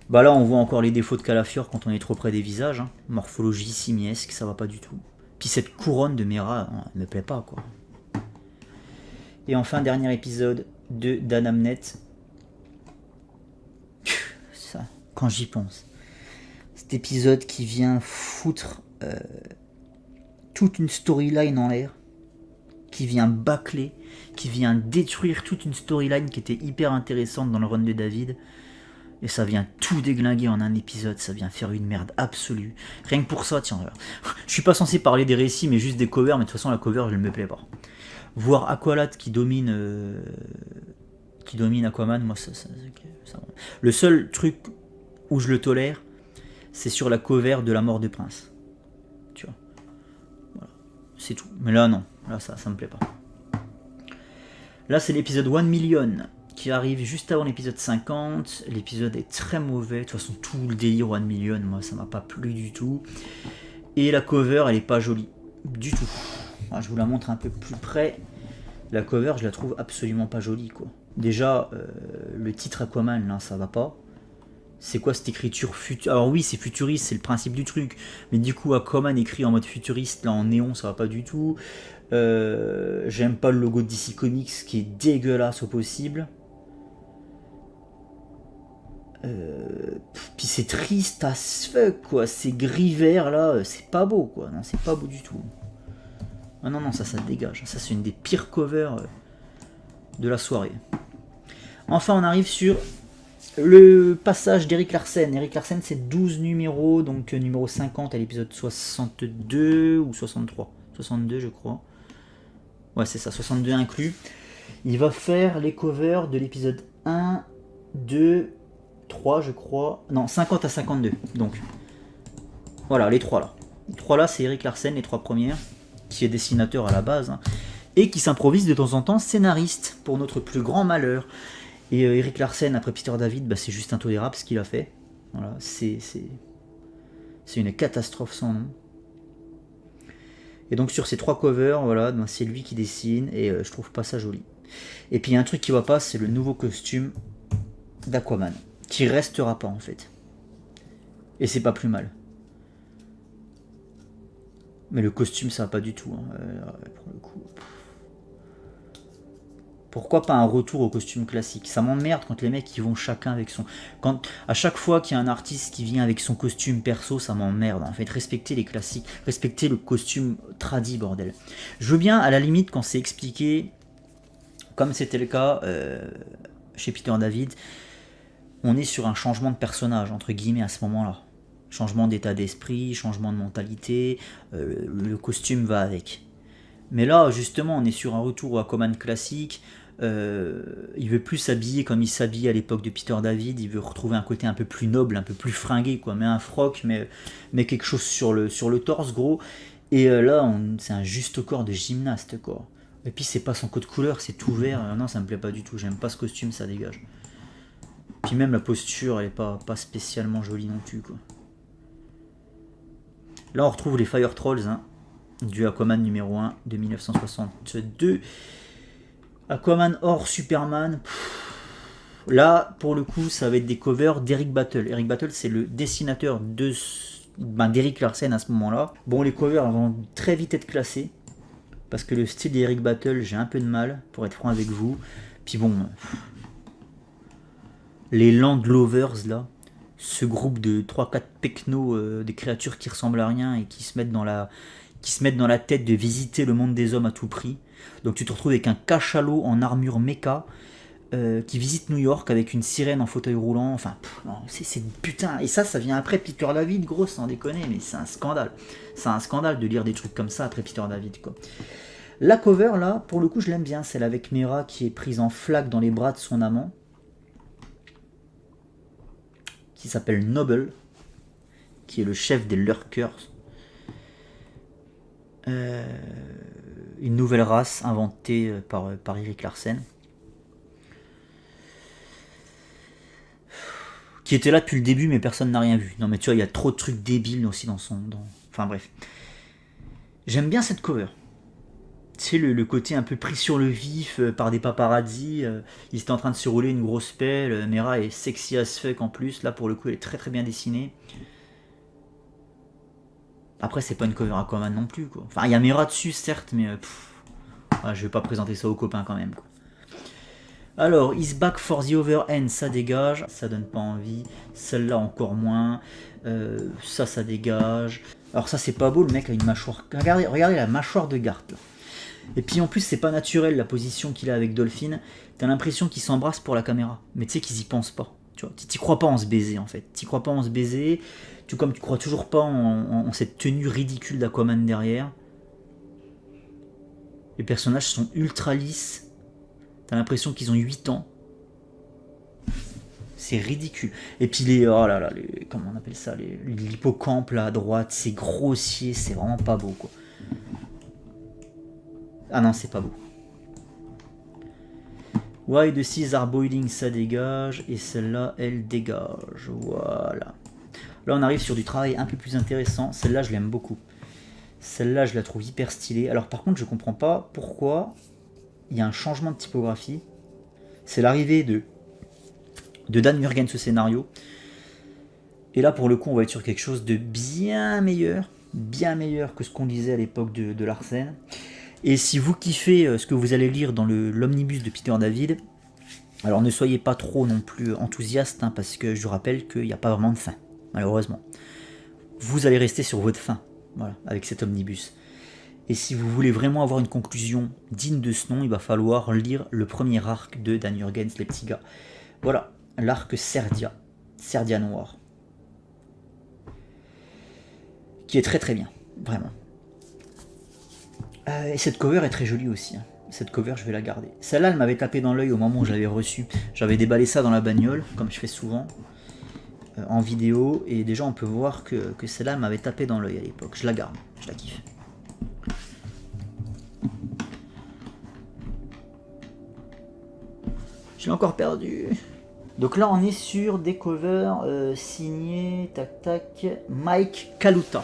Bah là on voit encore les défauts de Calafiore quand on est trop près des visages. Hein. Morphologie simiesque, ça va pas du tout. Puis cette couronne de Mera, elle me plaît pas quoi. Et enfin dernier épisode de Dan Abnett. Ça, quand j'y pense. Cet épisode qui vient foutre toute une storyline en l'air. Qui vient bâcler, qui vient détruire toute une storyline qui était hyper intéressante dans le run de David. Et ça vient tout déglinguer en un épisode, ça vient faire une merde absolue. Rien que pour ça, tiens, je suis pas censé parler des récits, mais juste des covers, mais de toute façon la cover, elle me plaît pas. Voir Aqualad qui domine Aquaman, moi ça. Le seul truc où je le tolère, c'est sur la cover de La Mort de Prince. Tu vois. Voilà. C'est tout. Mais là non, là ça me plaît pas. Là c'est l'épisode 1 million. Qui arrive juste avant l'épisode 50. L'épisode est très mauvais. De toute façon, tout le délire 1 million, moi, ça m'a pas plu du tout. Et la cover, elle est pas jolie. Du tout. Alors, je vous la montre un peu plus près. La cover, je la trouve absolument pas jolie, quoi. Déjà, le titre Aquaman, là, ça va pas. C'est quoi cette écriture futuriste? Alors oui, c'est futuriste, c'est le principe du truc. Mais du coup, Aquaman écrit en mode futuriste, là, en néon, ça va pas du tout. J'aime pas le logo de DC Comics, qui est dégueulasse au possible. Puis c'est triste as fuck quoi, c'est gris vert là, c'est pas beau quoi, non c'est pas beau du tout. Ah non ça dégage, ça c'est une des pires covers de la soirée. Enfin on arrive sur le passage d'Eric Larsen. Eric Larsen c'est 12 numéros, donc numéro 50 à l'épisode 62 ou 63, 62 je crois. Ouais c'est ça, 62 inclus. Il va faire les covers de l'épisode 1, 2, 3 je crois, non 50 à 52, donc voilà les 3 là. Les 3 là c'est Eric Larsen, les 3 premières, qui est dessinateur à la base, hein, et qui s'improvise de temps en temps scénariste, pour notre plus grand malheur. Et Eric Larsen après Peter David, c'est juste intolérable ce qu'il a fait. Voilà, c'est une catastrophe sans nom. Et donc sur ces 3 covers, voilà, c'est lui qui dessine, et je trouve pas ça joli. Et puis il y a un truc qui va pas, c'est le nouveau costume d'Aquaman. Qui restera pas en fait. Et c'est pas plus mal. Mais le costume ça va pas du tout. Hein. Pour le coup. Pourquoi pas un retour au costume classique? Ça m'emmerde quand les mecs ils vont chacun avec son... Quand à chaque fois qu'il y a un artiste qui vient avec son costume perso, ça m'emmerde. En fait, respecter les classiques. Respecter le costume tradi, bordel. Je veux bien à la limite quand c'est expliqué, comme c'était le cas chez Peter David, on est sur un changement de personnage, entre guillemets, à ce moment-là. Changement d'état d'esprit, changement de mentalité, le costume va avec. Mais là, justement, on est sur un retour au Aquaman classique. Il veut plus s'habiller comme il s'habillait à l'époque de Peter David. Il veut retrouver un côté un peu plus noble, un peu plus fringué, quoi. Mais un froc, mais quelque chose sur le torse, gros. Et là, c'est un juste corps de gymnaste, quoi. Et puis, c'est pas son code couleur, c'est tout vert. Non, ça me plaît pas du tout. J'aime pas ce costume, ça dégage. Puis même la posture, elle est pas spécialement jolie non plus, quoi. Là, on retrouve les Fire Trolls, hein, du Aquaman numéro 1 de 1962. Aquaman hors Superman. Là, pour le coup, ça va être des covers d'Eric Battle. Eric Battle, c'est le dessinateur d'Eric Larsen à ce moment-là. Bon, les covers vont très vite être classés. Parce que le style d'Eric Battle, j'ai un peu de mal, pour être franc avec vous. Puis bon, les Land Lovers, là, ce groupe de 3-4 pecnos, des créatures qui ressemblent à rien et qui se mettent dans la tête de visiter le monde des hommes à tout prix. Donc tu te retrouves avec un cachalot en armure méca qui visite New York avec une sirène en fauteuil roulant. Enfin, non, c'est putain. Et ça vient après Peter David, gros, sans déconner, mais c'est un scandale. C'est un scandale de lire des trucs comme ça après Peter David, quoi. La cover, là, pour le coup, je l'aime bien. Celle avec Mera qui est prise en flaque dans les bras de son amant, qui s'appelle Noble, qui est le chef des Lurkers. Une nouvelle race inventée par Eric Larsen, qui était là depuis le début mais personne n'a rien vu. Non mais tu vois, il y a trop de trucs débiles aussi enfin bref. J'aime bien cette cover. C'est le côté un peu pris sur le vif par des paparazzi. Ils étaient en train de se rouler une grosse pelle. Mera est sexy as fuck en plus. Là pour le coup elle est très très bien dessinée. Après, c'est pas une cover Aquaman non plus, quoi. Enfin, il y a Mera dessus, certes, mais je vais pas présenter ça aux copains quand même, quoi. Alors, Is Back for the Other End, ça dégage, ça donne pas envie. Celle-là, encore moins. Ça dégage. Alors, ça, c'est pas beau, le mec a une mâchoire. Regardez la mâchoire de Garth, là. Et puis, en plus, c'est pas naturel la position qu'il a avec Dolphin. T'as l'impression qu'ils s'embrassent pour la caméra. Mais tu sais qu'ils y pensent pas. Tu vois, t'y crois pas en se baiser, en fait. T'y crois pas en se baiser. Comme tu crois toujours pas en cette tenue ridicule d'Aquaman derrière. Les personnages sont ultra lisses. T'as l'impression qu'ils ont 8 ans. C'est ridicule. Et puis comment on appelle ça, l'hippocampe là à droite, c'est grossier, c'est vraiment pas beau, quoi. Ah non, c'est pas beau. Why the seas are boiling, ça dégage. Et celle-là, elle dégage. Voilà. Là, on arrive sur du travail un peu plus intéressant. Celle-là, je l'aime beaucoup. Celle-là, je la trouve hyper stylée. Alors, par contre, je comprends pas pourquoi il y a un changement de typographie. C'est l'arrivée de Dan Jurgens au scénario. Et là, pour le coup, on va être sur quelque chose de bien meilleur que ce qu'on disait à l'époque de Larsen. Et si vous kiffez ce que vous allez lire dans l'omnibus de Peter David, alors ne soyez pas trop non plus enthousiaste, hein, parce que je vous rappelle qu'il n'y a pas vraiment de fin. Malheureusement, vous allez rester sur votre fin, voilà, avec cet omnibus. Et si vous voulez vraiment avoir une conclusion digne de ce nom, il va falloir lire le premier arc de Dan Jurgens, les petits gars. Voilà, l'arc Serdia Noir, qui est très très bien, vraiment. Et cette cover est très jolie aussi, hein. Cette cover, je vais la garder. Celle-là, elle m'avait tapé dans l'œil au moment où je l'avais reçue. J'avais déballé ça dans la bagnole, comme je fais souvent. En vidéo, et déjà on peut voir que celle-là m'avait tapé dans l'œil à l'époque. Je la garde, je la kiffe. Je l'ai encore perdu. Donc là on est sur des covers signés Mike Kaluta,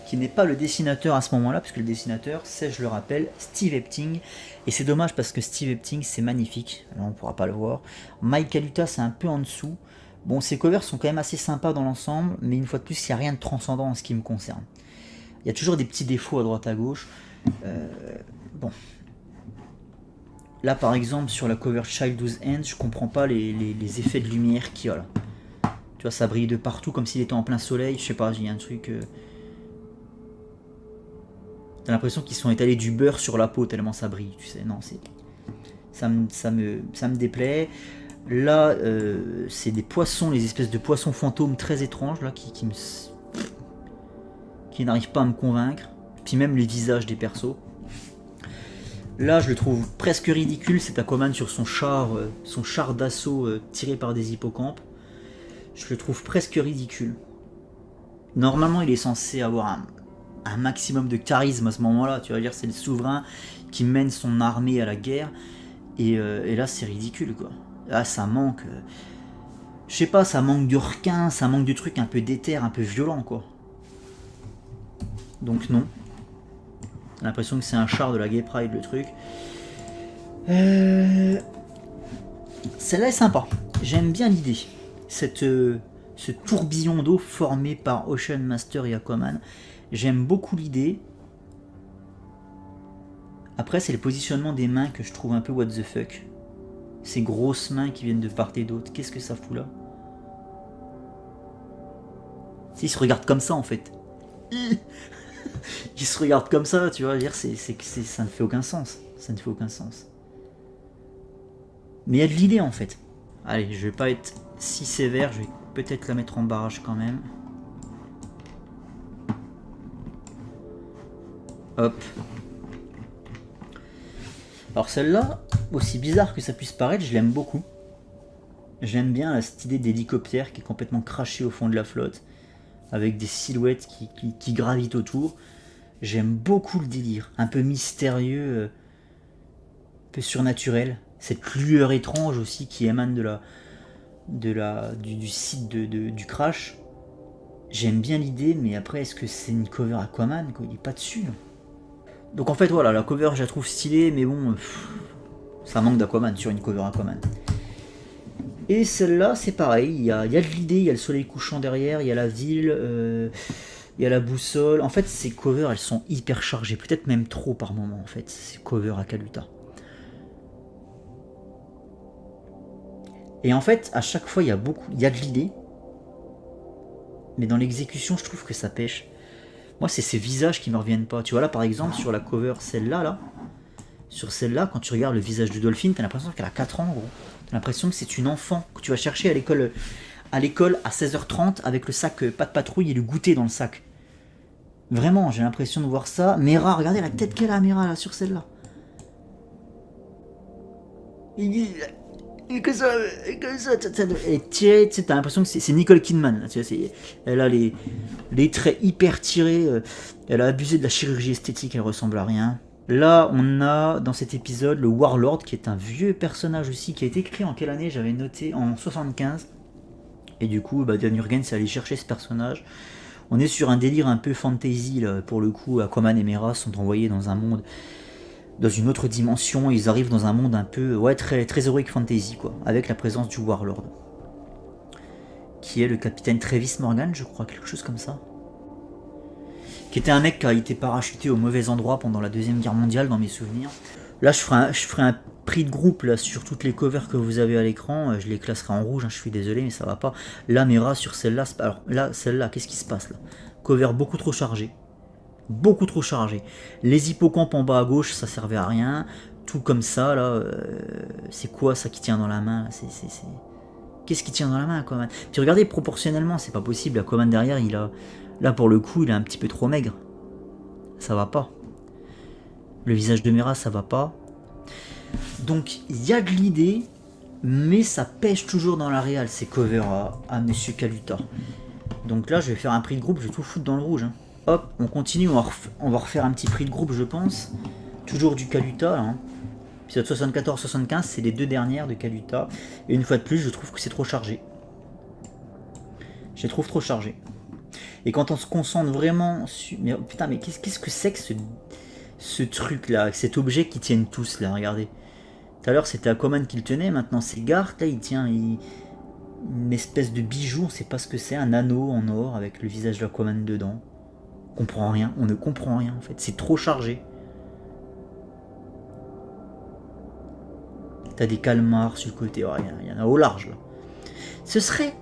qui n'est pas le dessinateur à ce moment-là, parce que le dessinateur c'est, je le rappelle, Steve Epting. Et c'est dommage parce que Steve Epting c'est magnifique, là on ne pourra pas le voir. Mike Kaluta c'est un peu en dessous. Bon, ces covers sont quand même assez sympas dans l'ensemble, mais une fois de plus, il n'y a rien de transcendant en ce qui me concerne. Il y a toujours des petits défauts à droite à gauche. Bon. Là, par exemple, sur la cover Childhood's End, je comprends pas les effets de lumière qu'il y a là. Tu vois, ça brille de partout comme s'il était en plein soleil. Je sais pas, il y a un truc... T'as l'impression qu'ils sont étalés du beurre sur la peau tellement ça brille, tu sais. Non, c'est... Ça me déplaît. Là, c'est des poissons, les espèces de poissons fantômes très étranges là, qui qui n'arrive pas à me convaincre. Puis même les visages des persos. Là, je le trouve presque ridicule, cet Aquaman sur son char d'assaut tiré par des hippocampes. Je le trouve presque ridicule. Normalement, il est censé avoir un maximum de charisme à ce moment-là. Tu vas dire, c'est le souverain qui mène son armée à la guerre. Et là, c'est ridicule, quoi. Là, ça manque... je sais pas, ça manque de requin, ça manque de trucs un peu d'éther, un peu violent, quoi. Donc non. J'ai l'impression que c'est un char de la Gay Pride, le truc. Celle-là est sympa. J'aime bien l'idée. Ce tourbillon d'eau formé par Ocean Master et Aquaman. J'aime beaucoup l'idée. Après, c'est le positionnement des mains que je trouve un peu what the fuck. Ces grosses mains qui viennent de part et d'autre. Qu'est-ce que ça fout là? Ils se regardent comme ça en fait. Ils se regardent comme ça, tu vois. Dire, ça ne fait aucun sens. Ça ne fait aucun sens. Mais il y a de l'idée en fait. Allez, je vais pas être si sévère. Je vais peut-être la mettre en barrage quand même. Hop. Alors celle-là, aussi bizarre que ça puisse paraître, je l'aime beaucoup. J'aime bien cette idée d'hélicoptère qui est complètement craché au fond de la flotte, avec des silhouettes qui gravitent autour. J'aime beaucoup le délire, un peu mystérieux, un peu surnaturel. Cette lueur étrange aussi qui émane du site du crash. J'aime bien l'idée, mais après, est-ce que c'est une cover Aquaman, quoi? Il n'est pas dessus, là. Donc en fait voilà, la cover je la trouve stylée, mais bon, ça manque d'Aquaman sur une cover Aquaman. Et celle-là c'est pareil, il y a de l'idée, il y a le soleil couchant derrière, il y a la ville, il y a la boussole. En fait ces covers elles sont hyper chargées, peut-être même trop par moment en fait, ces covers à Kaluta. Et en fait à chaque fois il y a de l'idée, mais dans l'exécution je trouve que ça pêche. Moi, c'est ces visages qui me reviennent pas. Tu vois, là, par exemple, sur la cover, celle-là, sur celle-là, quand tu regardes le visage de Dolphin, t'as l'impression qu'elle a 4 ans, gros. T'as l'impression que c'est une enfant que tu vas chercher à l'école à 16h30 avec le sac pas de patrouille et le goûter dans le sac. Vraiment, j'ai l'impression de voir ça. Mera, regardez la tête qu'elle a, Mera, là, sur celle-là. Et que ça, et tiré, tu sais, t'as l'impression que c'est Nicole Kidman, là, tu vois, elle a les traits hyper tirés, elle a abusé de la chirurgie esthétique, elle ressemble à rien. Là, on a dans cet épisode le Warlord, qui est un vieux personnage aussi, qui a été écrit en quelle année? J'avais noté en 75. Et du coup, Dan Jurgens est allé chercher ce personnage. On est sur un délire un peu fantasy, là, pour le coup. Aquaman et Mera sont envoyés dans un monde, dans une autre dimension. Ils arrivent dans un monde un peu, ouais, très, très heroic fantasy, quoi, avec la présence du Warlord, qui est le capitaine Travis Morgan, je crois, quelque chose comme ça. Qui était un mec qui a été parachuté au mauvais endroit pendant la Deuxième Guerre mondiale, dans mes souvenirs. Là, je ferai un prix de groupe là, sur toutes les covers que vous avez à l'écran. Je les classerai en rouge, hein, je suis désolé, mais ça va pas. Là, Mera, sur celle-là, alors là, celle-là, qu'est-ce qui se passe là? Cover beaucoup trop chargé. Beaucoup trop chargé. Les hippocampes en bas à gauche, ça servait à rien. Tout comme ça, là, c'est quoi ça qui tient dans la main? Qu'est-ce qui tient dans la main, Aquaman? Puis regardez, proportionnellement, c'est pas possible. Aquaman derrière, il a... Là, pour le coup, il est un petit peu trop maigre. Ça va pas. Le visage de Mera, ça va pas. Donc, il y a de l'idée, mais ça pêche toujours dans la réal, ces covers à Monsieur Kaluta. Donc là, je vais faire un prix de groupe, je vais tout foutre dans le rouge. Hein. Hop, on continue, on va refaire un petit prix de groupe, je pense. Toujours du Kaluta, là. Hein. Épisode 74-75, c'est les deux dernières de Kaluta. Et une fois de plus, je trouve que c'est trop chargé. Je les trouve trop chargés. Et quand on se concentre vraiment sur... Mais putain, mais qu'est-ce que c'est que ce truc-là, cet objet qui tiennent tous, là, regardez. Tout à l'heure, c'était Aquaman qui le tenait, maintenant c'est Garth, là, il tient une espèce de bijou, on sait pas ce que c'est, un anneau en or avec le visage d'Aquaman dedans. On comprend rien, on ne comprend rien, en fait, c'est trop chargé. T'as des calmars sur le côté, oh, il y en a au large, là. Ce serait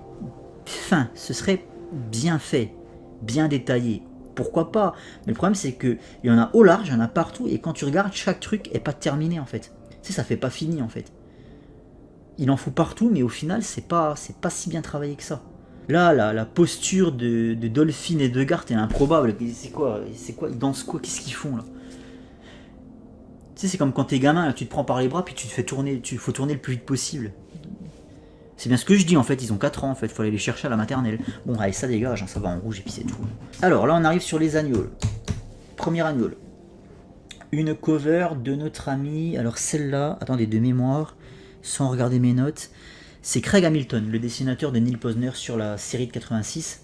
fin, ce serait bien fait, bien détaillé, pourquoi pas, mais le problème c'est que il y en a au large, il y en a partout, et quand tu regardes, chaque truc est pas terminé en fait, tu sais, ça fait pas fini en fait, il en faut partout, mais au final c'est pas si bien travaillé que ça, Là, la posture de Dolphin et de Garth est improbable. C'est quoi? Ils dansent quoi? Qu'est-ce qu'ils font là? Tu sais, c'est comme quand t'es gamin, là, tu te prends par les bras, puis tu te fais tourner, faut tourner le plus vite possible. C'est bien ce que je dis en fait, ils ont 4 ans en fait, faut aller les chercher à la maternelle. Bon, allez, ça dégage, hein, ça va en rouge et puis c'est tout. Alors là, on arrive sur les agneaux. Premier agneau. Une cover de notre ami, alors celle-là, attendez, de mémoire, sans regarder mes notes, c'est Craig Hamilton, le dessinateur de Neil Posner sur la série de 86.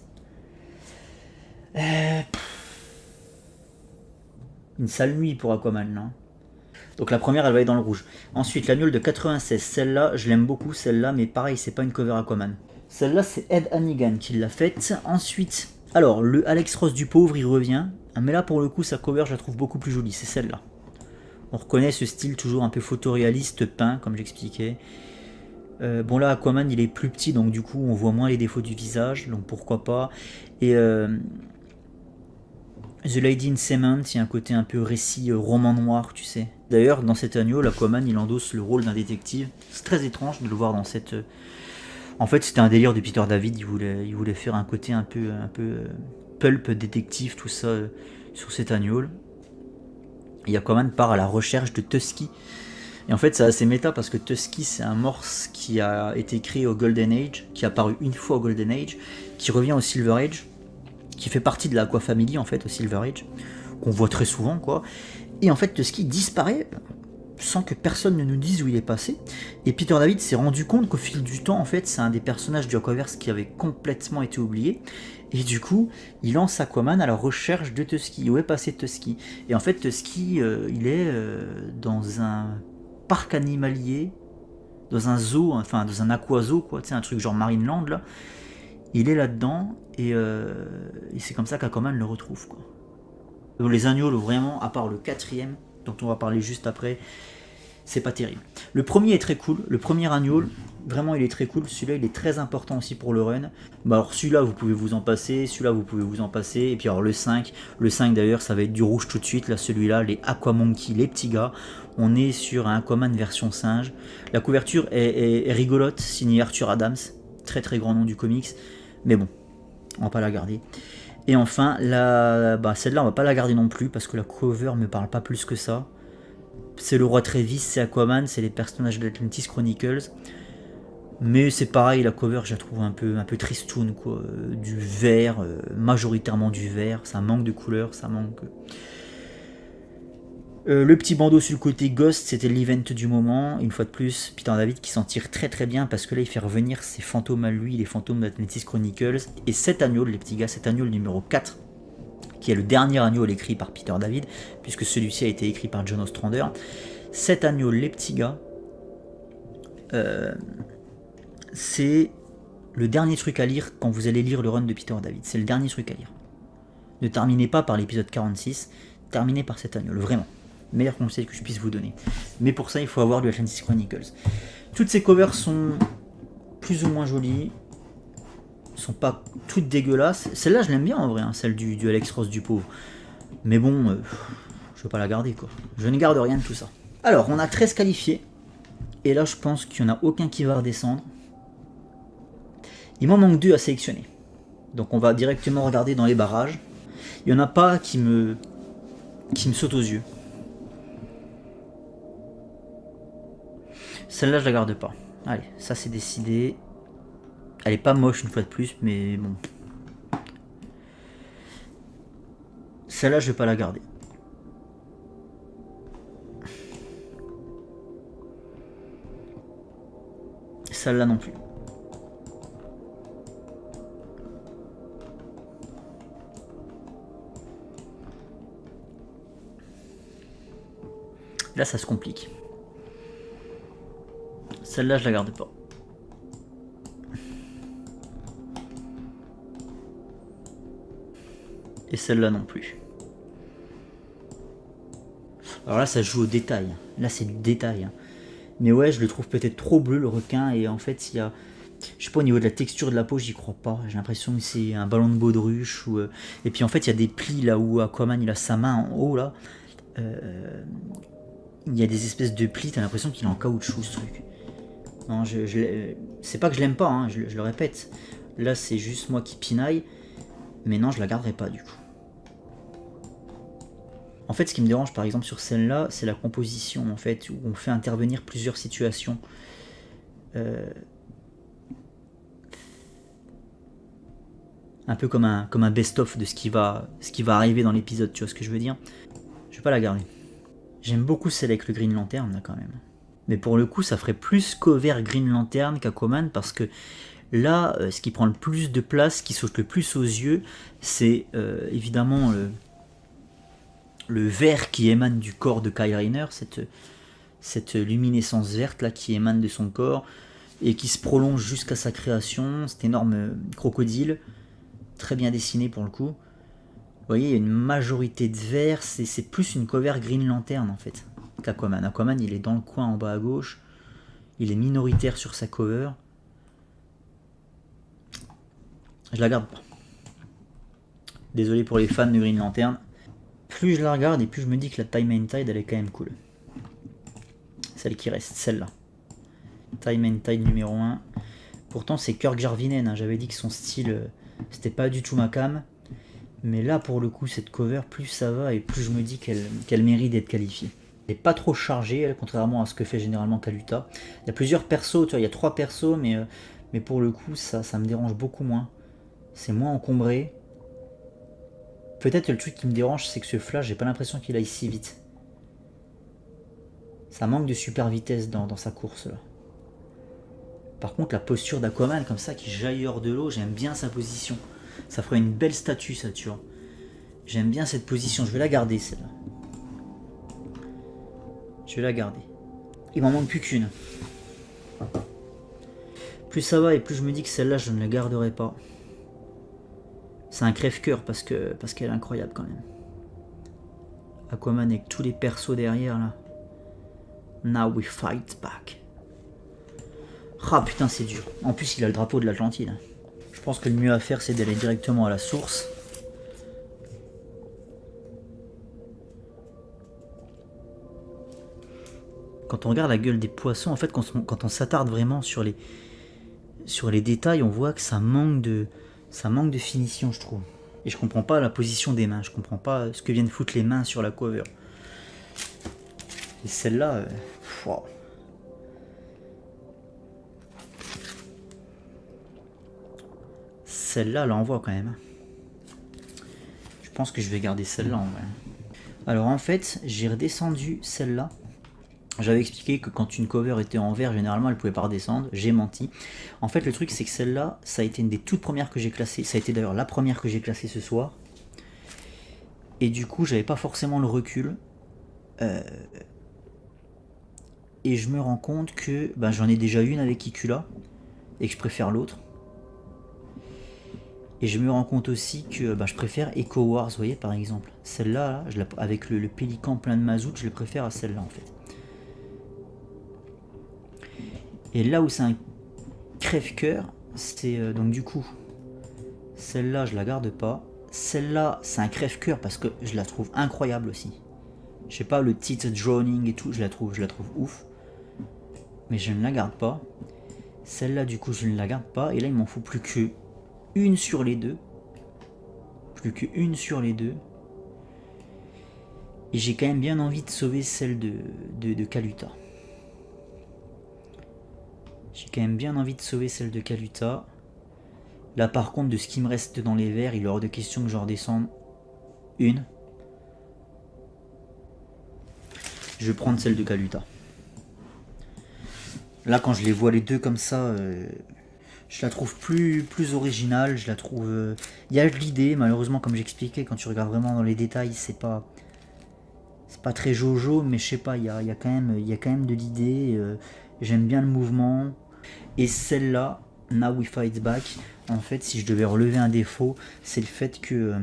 Une sale nuit pour Aquaman, non? Donc la première, elle va être dans le rouge. Ensuite, l'annual de 96, celle-là, je l'aime beaucoup, celle-là, mais pareil, c'est pas une cover Aquaman. Celle-là, c'est Ed Hannigan qui l'a faite. Ensuite, alors, le Alex Ross du pauvre, il revient. Mais là, pour le coup, sa cover, je la trouve beaucoup plus jolie, c'est celle-là. On reconnaît ce style toujours un peu photoréaliste, peint, comme j'expliquais. Bon là, Aquaman, il est plus petit, donc du coup, on voit moins les défauts du visage, donc pourquoi pas. Et The Lady in Cement, il y a un côté un peu récit roman noir, tu sais. D'ailleurs, dans cet agneau, l'Aquaman, il endosse le rôle d'un détective. C'est très étrange de le voir dans cette... En fait, c'était un délire de Peter David, il voulait faire un côté un peu pulp détective, tout ça, sur cet agneau. Et Aquaman part à la recherche de Tusky. Et en fait, c'est assez méta parce que Tusky, c'est un morse qui a été créé au Golden Age, qui a apparu une fois au Golden Age, qui revient au Silver Age, qui fait partie de l'Aqua Family en fait au Silver Age, qu'on voit très souvent quoi. Et en fait Tusky disparaît sans que personne ne nous dise où il est passé. Et Peter David s'est rendu compte qu'au fil du temps en fait c'est un des personnages du Aquaverse qui avait complètement été oublié. Et du coup il lance Aquaman à la recherche de Tusky. Où est passé Tusky? Et en fait Tusky il est dans un parc animalier, dans un zoo, enfin dans un aquazoo quoi, tu sais un truc genre Marineland là. Il est là-dedans et c'est comme ça qu'Aquaman le retrouve quoi. Donc les agneaux, vraiment, à part le 4ème, dont on va parler juste après, c'est pas terrible. Le premier est très cool, le premier agneau, vraiment il est très cool, celui-là il est très important aussi pour le run. Bah alors celui-là vous pouvez vous en passer, celui-là vous pouvez vous en passer, et puis alors le 5 d'ailleurs ça va être du rouge tout de suite, là celui-là, les Aquamonkey, les petits gars, on est sur un Aquaman version singe. La couverture est rigolote, signée Arthur Adams, très très grand nom du comics, mais bon, on va pas la garder. Et enfin, celle-là on va pas la garder non plus parce que la cover me parle pas plus que ça. C'est le roi Travis, c'est Aquaman, c'est les personnages d'Atlantis Chronicles. Mais c'est pareil, la cover je la trouve un peu tristoun quoi. Du vert, majoritairement du vert, ça manque de couleur, ça manque... le petit bandeau sur le côté Ghost, c'était l'event du moment. Une fois de plus, Peter David qui s'en tire très très bien parce que là il fait revenir ses fantômes à lui, les fantômes d'Atlantis Chronicles. Et cet agneau, les petits gars, cet agneau numéro 4, qui est le dernier agneau écrit par Peter David, puisque celui-ci a été écrit par John Ostrander. Cet agneau, les petits gars, c'est le dernier truc à lire quand vous allez lire le run de Peter David. C'est le dernier truc à lire. Ne terminez pas par l'épisode 46, terminez par cet agneau, vraiment. Meilleur conseil que je puisse vous donner. Mais pour ça, il faut avoir du Atlantis Chronicles. Toutes ces covers sont plus ou moins jolies. Sont pas toutes dégueulasses. Celle-là, je l'aime bien en vrai, hein, celle du Alex Ross du pauvre. Mais bon, je veux pas la garder quoi. Je ne garde rien de tout ça. Alors, on a 13 qualifiés. Et là, je pense qu'il n'y en a aucun qui va redescendre. Il m'en manque 2 à sélectionner. Donc, on va directement regarder dans les barrages. Il n'y en a pas qui me saute aux yeux. Celle-là, je la garde pas. Allez, ça c'est décidé. Elle est pas moche une fois de plus, mais bon. Celle-là, je vais pas la garder. Celle-là non plus. Là, ça se complique. Celle-là, je la garde pas. Et celle-là non plus. Alors là, ça joue au détail. Là, c'est du détail. Mais ouais, je le trouve peut-être trop bleu, le requin. Et en fait, il y a... Je sais pas, au niveau de la texture de la peau, j'y crois pas. J'ai l'impression que c'est un ballon de baudruche. Ou... Et puis en fait, il y a des plis là où Aquaman, il a sa main en haut, là. Il y a des espèces de plis, t'as l'impression qu'il est en caoutchouc, ce truc. Non, c'est pas que je l'aime pas, hein, je le répète. Là, c'est juste moi qui pinaille. Mais non, je la garderai pas du coup. En fait, ce qui me dérange par exemple sur celle-là, c'est la composition en fait, où on fait intervenir plusieurs situations. Un peu comme un best-of de ce qui va arriver dans l'épisode, tu vois ce que je veux dire. Je vais pas la garder. J'aime beaucoup celle avec le Green Lantern là quand même. Mais pour le coup, ça ferait plus cover Green Lantern qu'Aquaman parce que là, ce qui prend le plus de place, ce qui saute le plus aux yeux, c'est évidemment le vert qui émane du corps de Kyle Rayner, cette luminescence verte là qui émane de son corps et qui se prolonge jusqu'à sa création, cet énorme crocodile, très bien dessiné pour le coup. Vous voyez, il y a une majorité de vert, c'est plus une cover Green Lantern en fait qu'Aquaman. Aquaman, il est dans le coin en bas à gauche, il est minoritaire sur sa cover. Je la garde pas. Désolé pour les fans de Green Lantern. Plus je la regarde et plus je me dis que la Time and Tide elle est quand même cool. Celle qui reste, celle-là. Time and Tide numéro 1. Pourtant c'est Kirk Jarvinen, hein. J'avais dit que son style c'était pas du tout ma cam. Mais là pour le coup cette cover, plus ça va et plus je me dis qu'elle mérite d'être qualifiée. Elle n'est pas trop chargée, elle, contrairement à ce que fait généralement Kaluta. Il y a plusieurs persos, tu vois, il y a 3 persos, mais pour le coup ça me dérange beaucoup moins. C'est moins encombré. Peut-être le truc qui me dérange, c'est que ce Flash, j'ai pas l'impression qu'il aille si vite. Ça manque de super vitesse dans sa course là. Par contre, la posture d'Aquaman comme ça qui jaillit hors de l'eau, j'aime bien sa position. Ça ferait une belle statue ça, tu vois. J'aime bien cette position, je vais la garder celle-là. Je vais la garder. Il m'en manque plus qu'une. Plus ça va et plus je me dis que celle-là, je ne la garderai pas. C'est un crève-cœur parce qu'elle est incroyable quand même. Aquaman avec tous les persos derrière là. Now we fight back. Ah putain c'est dur. En plus il a le drapeau de l'Atlantide. Je pense que le mieux à faire c'est d'aller directement à la source. Quand on regarde la gueule des poissons, en fait quand on s'attarde vraiment sur les détails, on voit que ça manque de finition je trouve. Et je comprends pas la position des mains, je comprends pas ce que viennent foutre les mains sur la cover. Et celle-là, wow. Celle-là, elle envoie quand même. Je pense que je vais garder celle-là en vrai. Alors en fait, j'ai redescendu celle-là. J'avais expliqué que quand une cover était en vert, généralement elle pouvait pas redescendre. J'ai menti. En fait, le truc c'est que celle-là, ça a été une des toutes premières que j'ai classées. Ça a été d'ailleurs la première que j'ai classée ce soir. Et du coup, j'avais pas forcément le recul. Et je me rends compte que j'en ai déjà une avec Ikula et que je préfère l'autre. Et je me rends compte aussi que je préfère Echo Wars, vous voyez par exemple. Celle-là, avec le pélican plein de mazout, je le préfère à celle-là en fait. Et là où c'est un crève-cœur, c'est donc du coup, celle-là je la garde pas. Celle-là c'est un crève-cœur parce que je la trouve incroyable aussi. Je sais pas, le titre Drowning et tout, je la trouve ouf. Mais je ne la garde pas. Celle-là du coup je ne la garde pas. Et là il m'en faut plus que une sur les deux. Plus qu'une sur les deux. Et j'ai quand même bien envie de sauver celle de Kaluta. J'ai quand même bien envie de sauver celle de Kaluta. Là par contre de ce qui me reste dans les verres, il est hors de question que je redescende une. Je vais prendre celle de Kaluta. Là quand je les vois les deux comme ça, je la trouve plus originale, je la trouve... Il y a de l'idée, malheureusement comme j'expliquais, quand tu regardes vraiment dans les détails, c'est pas très Jojo, mais je sais pas, il y a quand même de l'idée, j'aime bien le mouvement. Et celle-là, Now We Fight Back, en fait si je devais relever un défaut, c'est le fait que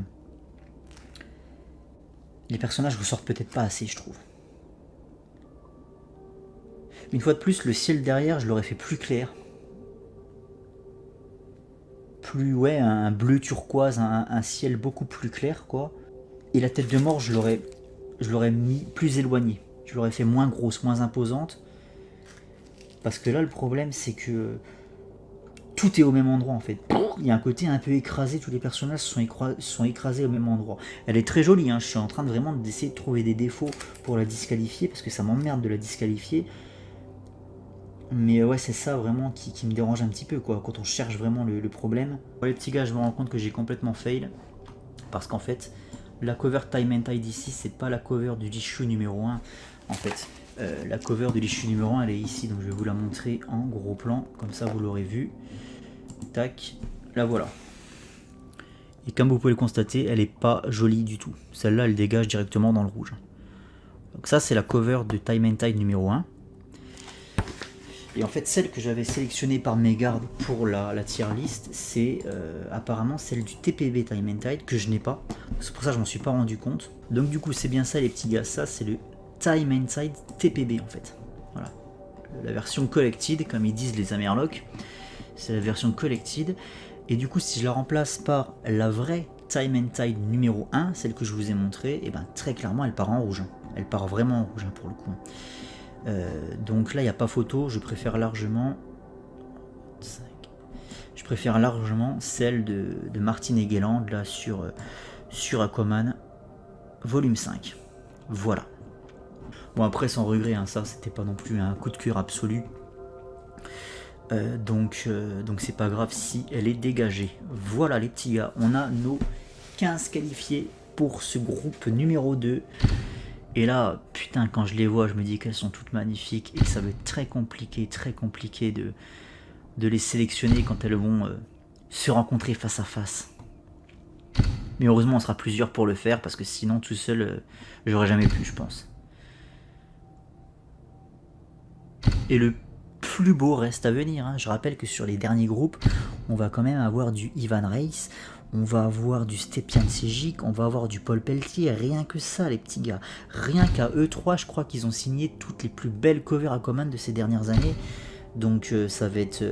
les personnages ressortent peut-être pas assez, je trouve. Une fois de plus, le ciel derrière, je l'aurais fait plus clair. Plus, ouais, un bleu turquoise, un ciel beaucoup plus clair, quoi. Et la tête de mort, je l'aurais mis plus éloignée. Je l'aurais fait moins grosse, moins imposante. Parce que là, le problème, c'est que tout est au même endroit en fait. Il y a un côté un peu écrasé, tous les personnages sont écrasés au même endroit. Elle est très jolie, hein. Je suis en train de vraiment d'essayer de trouver des défauts pour la disqualifier, parce que ça m'emmerde de la disqualifier. Mais ouais, c'est ça vraiment qui me dérange un petit peu, quoi, quand on cherche vraiment le problème. Ouais, les petits gars, je me rends compte que j'ai complètement fail, parce qu'en fait, la cover Time and Tide ici, c'est pas la cover du Lishu numéro 1. En fait, la cover de Lishu numéro 1, elle est ici, donc je vais vous la montrer en gros plan, comme ça vous l'aurez vu. Tac, la voilà. Et comme vous pouvez le constater, elle est pas jolie du tout. Celle-là, elle dégage directement dans le rouge. Donc ça, c'est la cover de Time and Tide numéro 1. Et en fait, celle que j'avais sélectionnée par mégarde pour la tier list, c'est apparemment celle du TPB Time and Tide que je n'ai pas. C'est pour ça que je m'en suis pas rendu compte. Donc du coup, c'est bien ça les petits gars. Ça, c'est le Time and Tide TPB en fait. Voilà. La version collected, comme ils disent les Amerlocs. C'est la version collected. Et du coup, si je la remplace par la vraie Time and Tide numéro 1, celle que je vous ai montrée, et ben très clairement, elle part en rouge. Elle part vraiment en rouge pour le coup. Donc là il n'y a pas photo, je préfère largement celle de Martin Egeland là sur Aquaman volume 5. Voilà. Bon après sans regret, hein, ça c'était pas non plus un coup de cœur absolu. Donc c'est pas grave si elle est dégagée. Voilà les petits gars, on a nos 15 qualifiés pour ce groupe numéro 2. Et là, putain, quand je les vois, je me dis qu'elles sont toutes magnifiques et ça va être très compliqué de les sélectionner quand elles vont se rencontrer face à face. Mais heureusement, on sera plusieurs pour le faire parce que sinon, tout seul, j'aurais jamais pu, je pense. Et le plus beau reste à venir, hein. Je rappelle que sur les derniers groupes, on va quand même avoir du Ivan Reis, on va avoir du Stepien Sejic, on va avoir du Paul Pelletier, rien que ça les petits gars. Rien qu'à eux trois, je crois qu'ils ont signé toutes les plus belles covers Aquaman de ces dernières années. Donc ça va être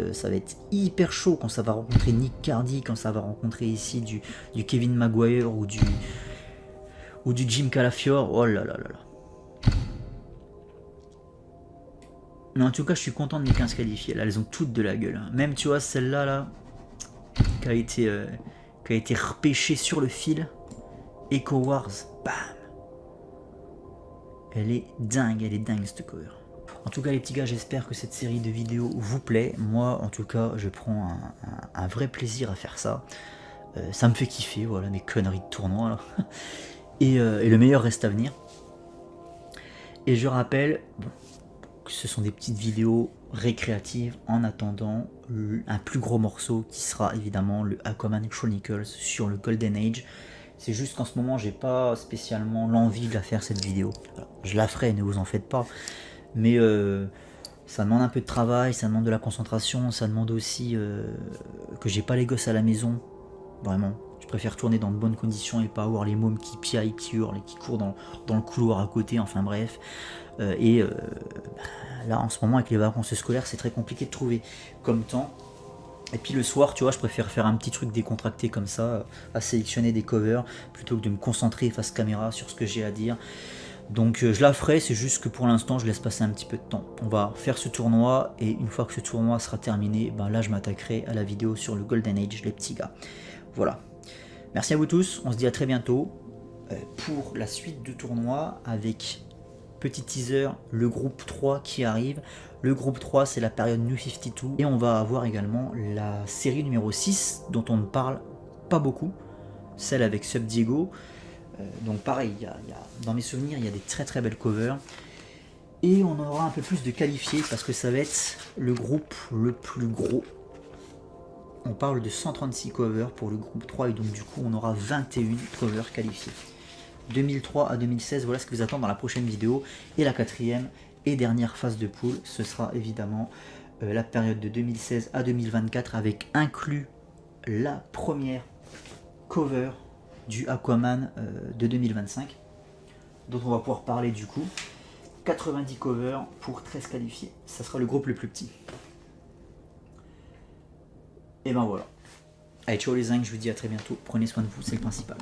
hyper chaud quand ça va rencontrer Nick Cardy, quand ça va rencontrer ici du Kevin Maguire ou du Jim Calafiore. Oh là là là là. Mais en tout cas, je suis content de mes 15 qualifiés. Là, elles ont toutes de la gueule. Même, tu vois, celle-là, là, qui a été repêchée sur le fil. Echo Wars, bam. Elle est dingue cette cover. En tout cas, les petits gars, j'espère que cette série de vidéos vous plaît. Moi, en tout cas, je prends un vrai plaisir à faire ça. Ça me fait kiffer, voilà, mes conneries de tournoi, là. Et le meilleur reste à venir. Et je rappelle... Bon, ce sont des petites vidéos récréatives en attendant un plus gros morceau qui sera évidemment le Aquaman Chronicles sur le Golden Age. C'est juste qu'en ce moment j'ai pas spécialement l'envie de la faire cette vidéo. Alors, je la ferai, ne vous en faites pas, mais ça demande un peu de travail, ça demande de la concentration, ça demande aussi que j'ai pas les gosses à la maison, vraiment. Je préfère tourner dans de bonnes conditions et pas avoir les mômes qui piaillent, qui hurlent et qui courent dans le couloir à côté, enfin bref. Là en ce moment avec les vacances scolaires c'est très compliqué de trouver comme temps. Et puis le soir tu vois je préfère faire un petit truc décontracté comme ça, à sélectionner des covers plutôt que de me concentrer face caméra sur ce que j'ai à dire. Donc je la ferai, c'est juste que pour l'instant je laisse passer un petit peu de temps. On va faire ce tournoi et une fois que ce tournoi sera terminé, ben là je m'attaquerai à la vidéo sur le Golden Age les petits gars. Voilà. Merci à vous tous, on se dit à très bientôt pour la suite du tournoi avec petit teaser, le groupe 3 qui arrive. Le groupe 3 c'est la période New 52 et on va avoir également la série numéro 6 dont on ne parle pas beaucoup, celle avec Sub Diego. Donc pareil, dans mes souvenirs il y a des très belles covers et on aura un peu plus de qualifiés parce que ça va être le groupe le plus gros. On parle de 136 covers pour le groupe 3 et donc du coup on aura 21 covers qualifiés. 2003 à 2016, voilà ce qui vous attend dans la prochaine vidéo. Et la quatrième et dernière phase de pool, ce sera évidemment la période de 2016 à 2024 avec inclus la première cover du Aquaman de 2025 dont on va pouvoir parler du coup. 90 covers pour 13 qualifiés, ça sera le groupe le plus petit. Et ben voilà. Allez, ciao les zincs, je vous dis à très bientôt, prenez soin de vous, c'est le principal.